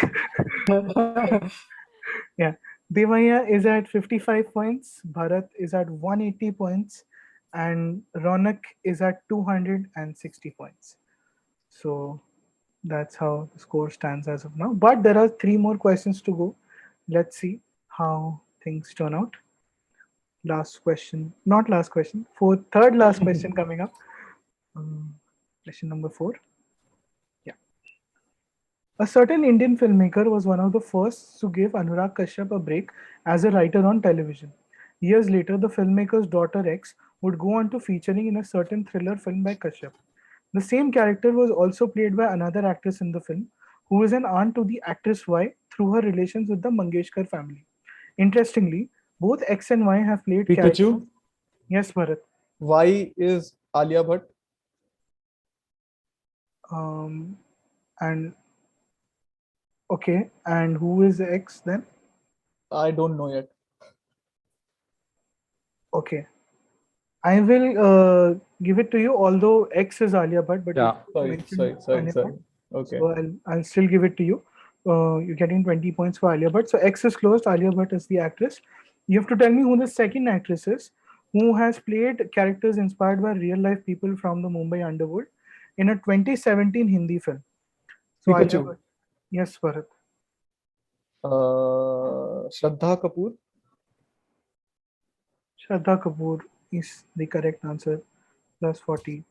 Speaker 2: Yeah, Devaiah is at 55 points, Bharat is at 180 points, and Raunaq is at 260 points. So that's how the score stands as of now. But there are 3 more questions to go. Let's see how things turn out. Last question, not last question, third last question coming up. Question number 4. Yeah. A certain Indian filmmaker was one of the first to give Anurag Kashyap a break as a writer on television. Years later, the filmmaker's daughter X would go on to featuring in a certain thriller film by Kashyap. The same character was also played by another actress in the film, who is an aunt to the actress Y through her relations with the Mangeshkar family. Interestingly, both X and Y have played characters.
Speaker 4: Pikachu.
Speaker 2: Yes, Bharat.
Speaker 4: Y is Alia Bhatt.
Speaker 2: And okay, and who is X then?
Speaker 4: I don't know yet.
Speaker 2: Okay, I will give it to you. Although X is Alia Bhatt, but
Speaker 5: Yeah.
Speaker 2: you mentioned
Speaker 4: Sorry.
Speaker 2: Alia Bhatt,
Speaker 4: Okay.
Speaker 2: so I'll still give it to you. You're getting 20 points for Alia Bhatt. So X is closed. Alia Bhatt is the actress. You have to tell me who the second actress is who has played characters inspired by real life people from the Mumbai underworld in a 2017 Hindi film. So Alia
Speaker 4: Pikachu.
Speaker 2: Bhatt. Yes, Bharat.
Speaker 4: Shraddha Kapoor.
Speaker 2: Shraddha Kapoor is the correct answer. Plus 40.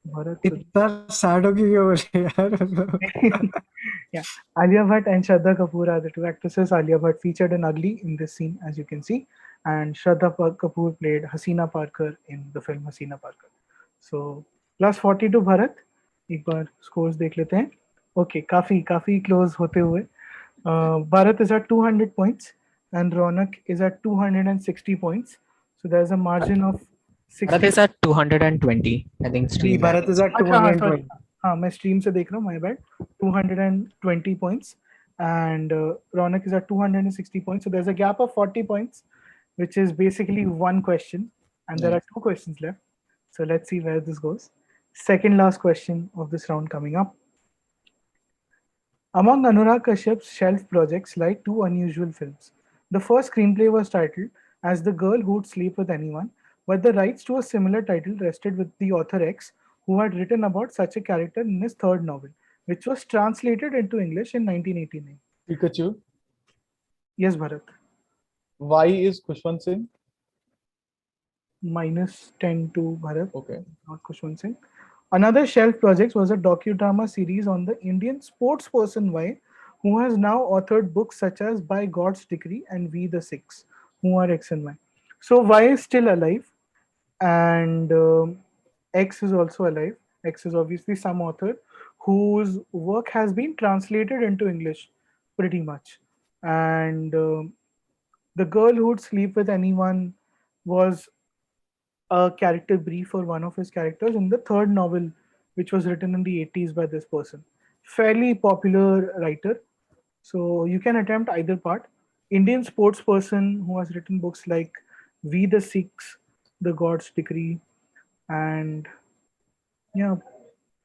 Speaker 2: Bharat.
Speaker 1: इतना sad हो क्यों हो रही है यार?
Speaker 2: Yeah, Alia Bhatt and Shraddha Kapoor are the two actresses. Alia Bhatt featured in Ugly in this scene, as you can see, and Shraddha Kapoor played Hasina Parker in the film Hasina Parker. So plus 40 to Bharat. एक बार scores देख लेते हैं. Okay, काफी close होते हुए. Bharat is at 200 points and Raunaq is at 260 points. So there's a margin of 60.
Speaker 3: Bharat is at 220. I think stream.
Speaker 1: Bharat is at 220.
Speaker 2: हाँ मैं stream से देख रहा हूँ, my bad. 220 points and Raunaq is at 260 points. So there's a gap of 40 points, which is basically one question, and there are two questions left. So let's see where this goes. Second last question of this round coming up. Among Anurag Kashyap's shelf projects lie two unusual films. The first screenplay was titled as The Girl Who'd Sleep With Anyone, but the rights to a similar title rested with the author X, who had written about such a character in his third novel, which was translated into English in 1989.
Speaker 4: Pikachu.
Speaker 2: Yes, Bharat.
Speaker 4: Y is Khushwant Singh.
Speaker 2: Minus 10 to Bharat.
Speaker 4: Okay.
Speaker 2: Not Khushwant Singh. Another shelf project was a docudrama series on the Indian sportsperson Y, who has now authored books such as By God's Decree and We the Six, who are X and Y. So Y is still alive, and X is also alive. X is obviously some author whose work has been translated into English pretty much. And The Girl Who'd Sleep With Anyone was a character brief for one of his characters in the third novel, which was written in the 80s by this person. Fairly popular writer. So you can attempt either part. Indian sports person who has written books like We the Six, The God's Decree, and yeah,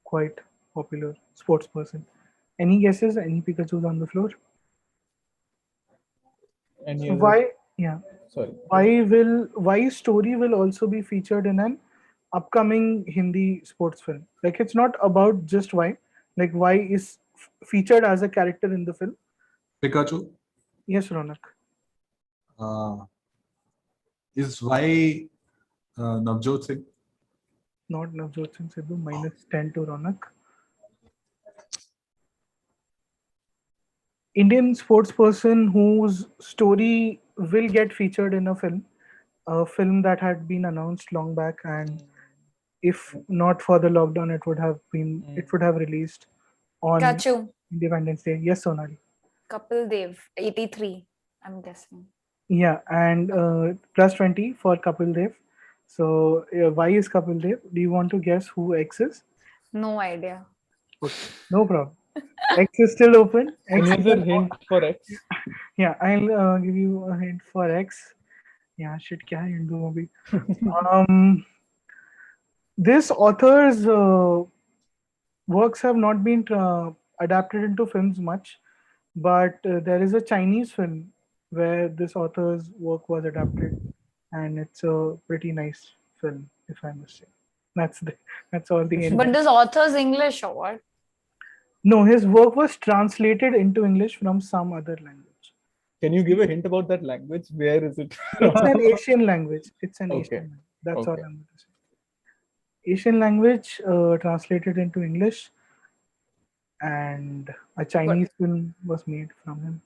Speaker 2: quite popular sports person. Any guesses? Any Pikachus on the floor?
Speaker 4: Any
Speaker 2: So
Speaker 4: other?
Speaker 2: why? Yeah.
Speaker 4: Sorry.
Speaker 2: Why story will also be featured in an upcoming Hindi sports film? Like it's not about just why. Like why is featured as a character in the film?
Speaker 6: Pikachu.
Speaker 2: Yes, Raunaq.
Speaker 6: Is why Navjot Singh?
Speaker 2: Not Navjot Singh Sidhu. Minus 10 to Raunaq. Indian sports person whose story will get featured in a film that had been announced long back, and if not for the lockdown, it would have released on
Speaker 7: Pikachu.
Speaker 2: Independence Day. Yes, Sonali.
Speaker 7: Kapil Dev, 83, I'm guessing.
Speaker 2: Yeah, and plus 20 for Kapil Dev. So why is Kapil Dev? Do you want to guess who X is?
Speaker 7: No idea.
Speaker 2: No problem. X is still open. X
Speaker 4: Any other hint for X?
Speaker 2: Yeah, I'll give you a hint for X. Yeah, shit, kya hai Hindu movie? This author's works have not been adapted into films much, but there is a Chinese film where this author's work was adapted, and it's a pretty nice film, if I must say. That's all the hint.
Speaker 7: But this author's English or what?
Speaker 2: No, his work was translated into English from some other language.
Speaker 4: Can you give a hint about that language? Where is it?
Speaker 2: It's an Asian language. It's an
Speaker 4: Okay.
Speaker 2: Asian language. That's all
Speaker 4: Okay.
Speaker 2: I'm going to say. Asian language translated into English, and a Chinese film was made from him.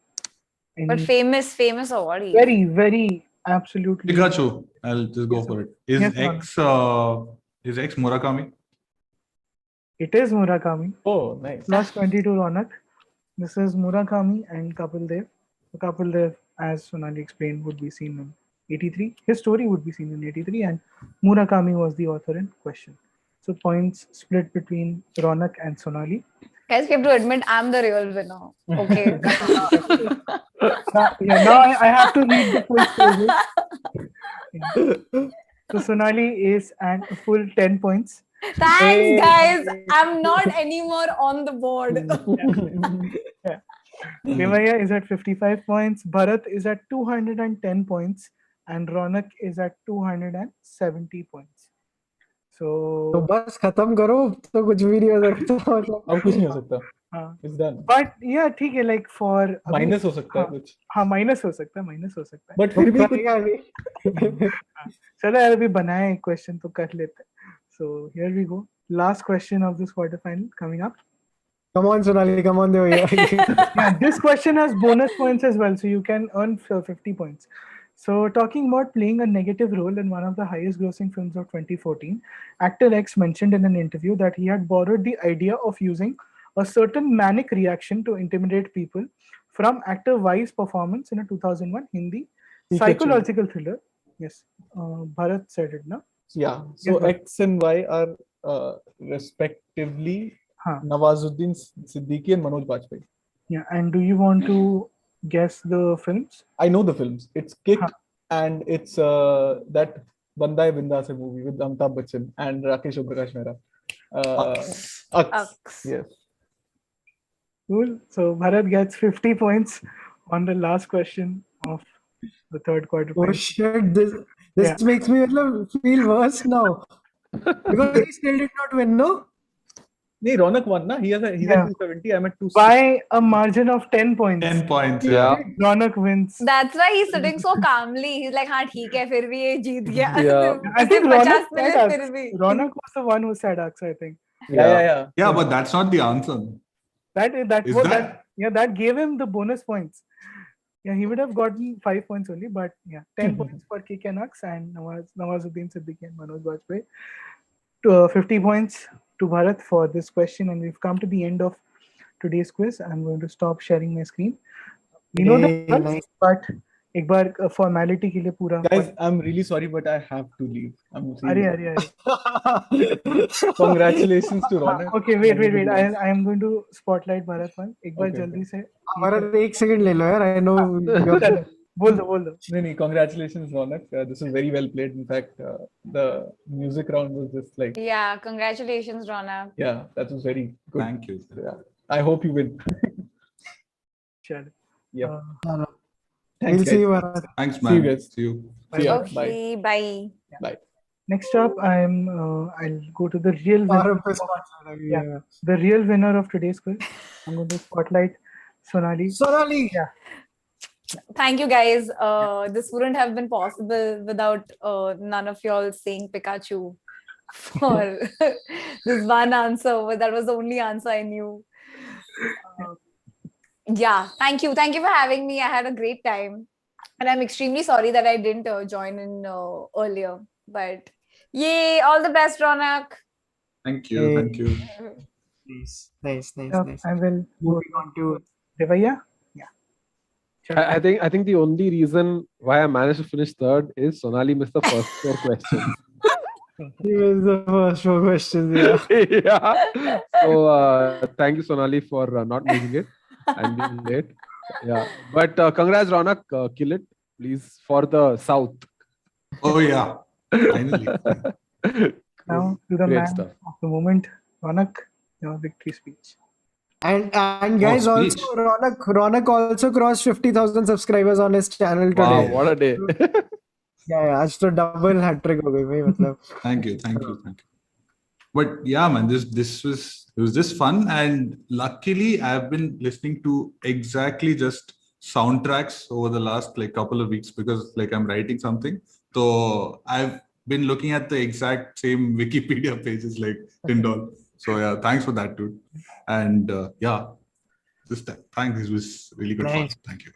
Speaker 7: But famous or what? he is?
Speaker 2: Very, very, absolutely.
Speaker 6: Pikachu. I'll just go for it. Is
Speaker 2: Yes,
Speaker 6: X Murakami?
Speaker 2: It is Murakami.
Speaker 4: Oh, nice.
Speaker 2: Plus 22 Raunaq. This is Murakami and Kapil Dev. So Kapil Dev, as Sonali explained, would be seen in 83. His story would be seen in 83, and Murakami was the author in question. So points split between Raunaq and Sonali.
Speaker 7: Guys, you have to admit I'm the real winner. Okay.
Speaker 2: Now I have to read the full scores. Yeah. So Sonali is at a full 10 points.
Speaker 7: Thanks, guys. I'm not anymore on the board.
Speaker 2: Devaiah is at 55 points. Bharat is at 210 points. And Raunaq is at 270 points.
Speaker 1: तो
Speaker 2: So,
Speaker 1: बस खत्म करो, तो कुछ भी नहीं हो सकता मतलब.
Speaker 4: अब कुछ नहीं हो सकता.
Speaker 2: हाँ.
Speaker 4: It's done.
Speaker 2: But yeah, ठीक है, like for अभी
Speaker 4: Minus हो सकता है
Speaker 2: हाँ,
Speaker 4: कुछ.
Speaker 2: हाँ माइनस हो सकता है.
Speaker 4: But फिर भी कुछ.
Speaker 1: करेगा अभी.
Speaker 2: चलो यार अभी बनाए एक क्वेश्चन तो कर लेते हैं. So here we go. Last question of this quarterfinal coming up.
Speaker 1: Come on, Sonali, come on, Devaiah.
Speaker 2: Yeah, this question has bonus points as well, so you can earn 50 points. So, talking about playing a negative role in one of the highest grossing films of 2014, actor X mentioned in an interview that he had borrowed the idea of using a certain manic reaction to intimidate people from actor Y's performance in a 2001 Hindi psychological thriller. Yes, Bharat said it, no?
Speaker 4: Yeah. So
Speaker 2: Yes,
Speaker 4: X and Y are respectively
Speaker 2: Huh.
Speaker 4: Nawazuddin Siddiqui and Manoj Bajpayee.
Speaker 2: Yeah, and do you want to guess the films?
Speaker 4: I know the films. It's Kick
Speaker 2: Huh.
Speaker 4: and it's that Banda Hai Binda Se movie with Amitabh Bachchan and Rakesh Prakash Mehra. Ux.
Speaker 7: Ux.
Speaker 4: Yes.
Speaker 2: Cool. So Bharat gets 50 points on the last question of the third quarter.
Speaker 1: Oh shit, this
Speaker 2: Yeah.
Speaker 1: makes me feel worse now. Because he still did not win, no?
Speaker 4: Nee, Raunaq won, na? He's at
Speaker 2: Yeah.
Speaker 4: 270. I'm at 260.
Speaker 2: By a margin of 10 points.
Speaker 6: 10 points.
Speaker 5: Yeah.
Speaker 2: Raunaq wins.
Speaker 7: That's why he's sitting so calmly. He's like, हाँ ठीक है, फिर भी ये जीत गया.
Speaker 5: Yeah.
Speaker 2: I think
Speaker 7: सिर्फ 50
Speaker 2: Raunaq
Speaker 7: मिले
Speaker 2: said
Speaker 7: फिर
Speaker 2: Ux.
Speaker 7: भी.
Speaker 2: Raunaq was the one who said Ux, I think.
Speaker 4: Yeah.
Speaker 6: Yeah, but that's not the answer.
Speaker 2: That gave him the bonus points. Yeah, he would have gotten 5 points only, but yeah, 10 points for Kick and Ux and Nawazuddin Siddiqui and Manoj Bajpayee. 50 points to Bharat for this question, and we've come to the end of today's quiz. I'm going to stop sharing my screen. We know the
Speaker 1: Hey,
Speaker 2: results,
Speaker 1: nice.
Speaker 2: but एक बार formality के लिए पूरा.
Speaker 4: Guys, I'm really sorry, but I have to leave. I'm
Speaker 2: अरे
Speaker 4: really
Speaker 2: अरे.
Speaker 4: Congratulations to Raunaq.
Speaker 2: Okay, wait. I am going to spotlight Bharat one. एक बार
Speaker 4: Okay,
Speaker 2: जल्दी से.
Speaker 1: Bharat, एक second ले लो यार. I know you're.
Speaker 2: बोल दो.
Speaker 4: No, congratulations, Raunaq. This is very well played. In fact, the music round was just like,
Speaker 7: Yeah, congratulations, Raunaq.
Speaker 4: yeah, that was very good.
Speaker 6: Thank you.
Speaker 4: Yeah. I hope you win.
Speaker 2: चलो.
Speaker 4: Yeah.
Speaker 2: Thanks,
Speaker 1: We'll
Speaker 4: guys.
Speaker 1: see you, Bharat.
Speaker 6: Thanks,
Speaker 4: See
Speaker 6: man.
Speaker 4: you guys.
Speaker 6: See you.
Speaker 4: See ya.
Speaker 7: Okay, bye.
Speaker 4: Bye.
Speaker 2: Next up, I'll go to the real winner.
Speaker 1: Bharat पे spotlight लगी है.
Speaker 2: Yeah, the real winner of today's quiz. I'm going to spotlight Sonali.
Speaker 1: Sonali.
Speaker 2: Yeah.
Speaker 7: Thank you, guys. This wouldn't have been possible without none of y'all saying Pikachu for this one answer. But that was the only answer I knew. Yeah, thank you. Thank you for having me. I had a great time. And I'm extremely sorry that I didn't join in earlier. But yay, all the best, Raunaq.
Speaker 6: Thank you.
Speaker 1: Hey.
Speaker 6: Thank you.
Speaker 1: Nice.
Speaker 2: I will
Speaker 1: Moving on to
Speaker 2: Devaiah. Yeah.
Speaker 5: I think the only reason why I managed to finish third is Sonali missed the first 4 questions.
Speaker 1: he was the first 4 questions. Yeah.
Speaker 5: Yeah. So thank you, Sonali, for not making it and being late. Yeah. But congrats, Raunaq. Kill it, please, for the South.
Speaker 6: Oh, yeah. Finally.
Speaker 2: Now to the
Speaker 5: Great
Speaker 2: man
Speaker 5: stuff.
Speaker 2: of the moment, Raunaq, your victory speech.
Speaker 1: And guys,
Speaker 6: speech.
Speaker 1: also Raunaq also crossed 50,000 subscribers on his channel today.
Speaker 5: Wow, what a day.
Speaker 1: Yeah, आज तो double hat trick हो गई भाई मतलब.
Speaker 6: Thank you. But yeah, man, this was just fun, and luckily I've been listening to exactly just soundtracks over the last like couple of weeks because like I'm writing something. So I've been looking at the exact same Wikipedia pages like Hindol. So yeah, thanks for that, dude. And yeah, thanks. This was really good fun.
Speaker 1: Nice.
Speaker 6: Thank you.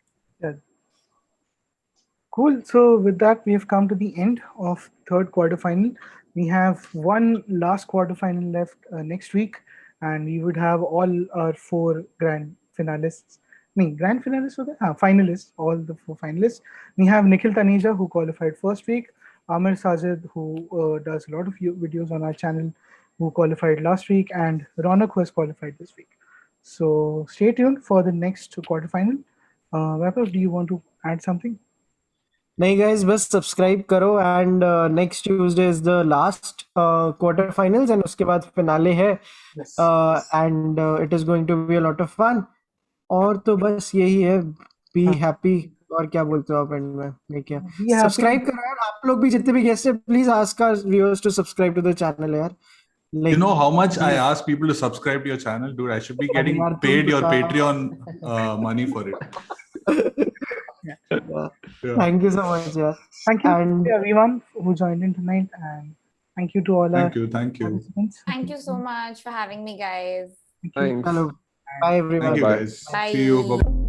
Speaker 2: Cool. So with that, we have come to the end of third quarterfinal. We have one last quarterfinal left next week, and we would have all our 4 grand finalists. Grand finalists were there? Finalists, all the 4 finalists. We have Nikhil Taneja, who qualified first week, Amir Sajid, who does a lot of videos on our channel, who qualified last week, and Raunaq, who has qualified this week. So stay tuned for the next quarterfinal. Vaibhav, do you want to add something?
Speaker 1: नहीं guys, बस subscribe करो and next Tuesday is the last quarterfinals and उसके बाद finale है.
Speaker 2: Yes.
Speaker 1: And it is going to be a lot of fun. और तो बस यही है, बी
Speaker 2: हाँ।
Speaker 1: हैप्पी। और क्या बोलते हो आप एंड में? मैं क्या
Speaker 2: Be happy.
Speaker 1: सब्सक्राइब करो यार, आप लोग भी जितने भी गेस्ट हैं, please ask our viewers to subscribe to the channel यार।
Speaker 6: You
Speaker 1: Like,
Speaker 6: know how much I ask people to subscribe to your channel, dude? I should be getting
Speaker 1: यार तुम
Speaker 6: paid your
Speaker 1: बताओ।
Speaker 6: Patreon money for it.
Speaker 1: Yeah.
Speaker 6: Yeah.
Speaker 1: Thank you so much, yeah.
Speaker 2: Thank you
Speaker 1: And
Speaker 2: to everyone who joined in tonight, and thank you to all our
Speaker 6: Thank you.
Speaker 2: participants.
Speaker 7: Thank you so much for having me, guys.
Speaker 2: Thank you.
Speaker 5: Thanks.
Speaker 1: hello, bye everyone.
Speaker 6: Thank you,
Speaker 5: Bye.
Speaker 6: guys.
Speaker 7: Bye.
Speaker 6: See you. Bye.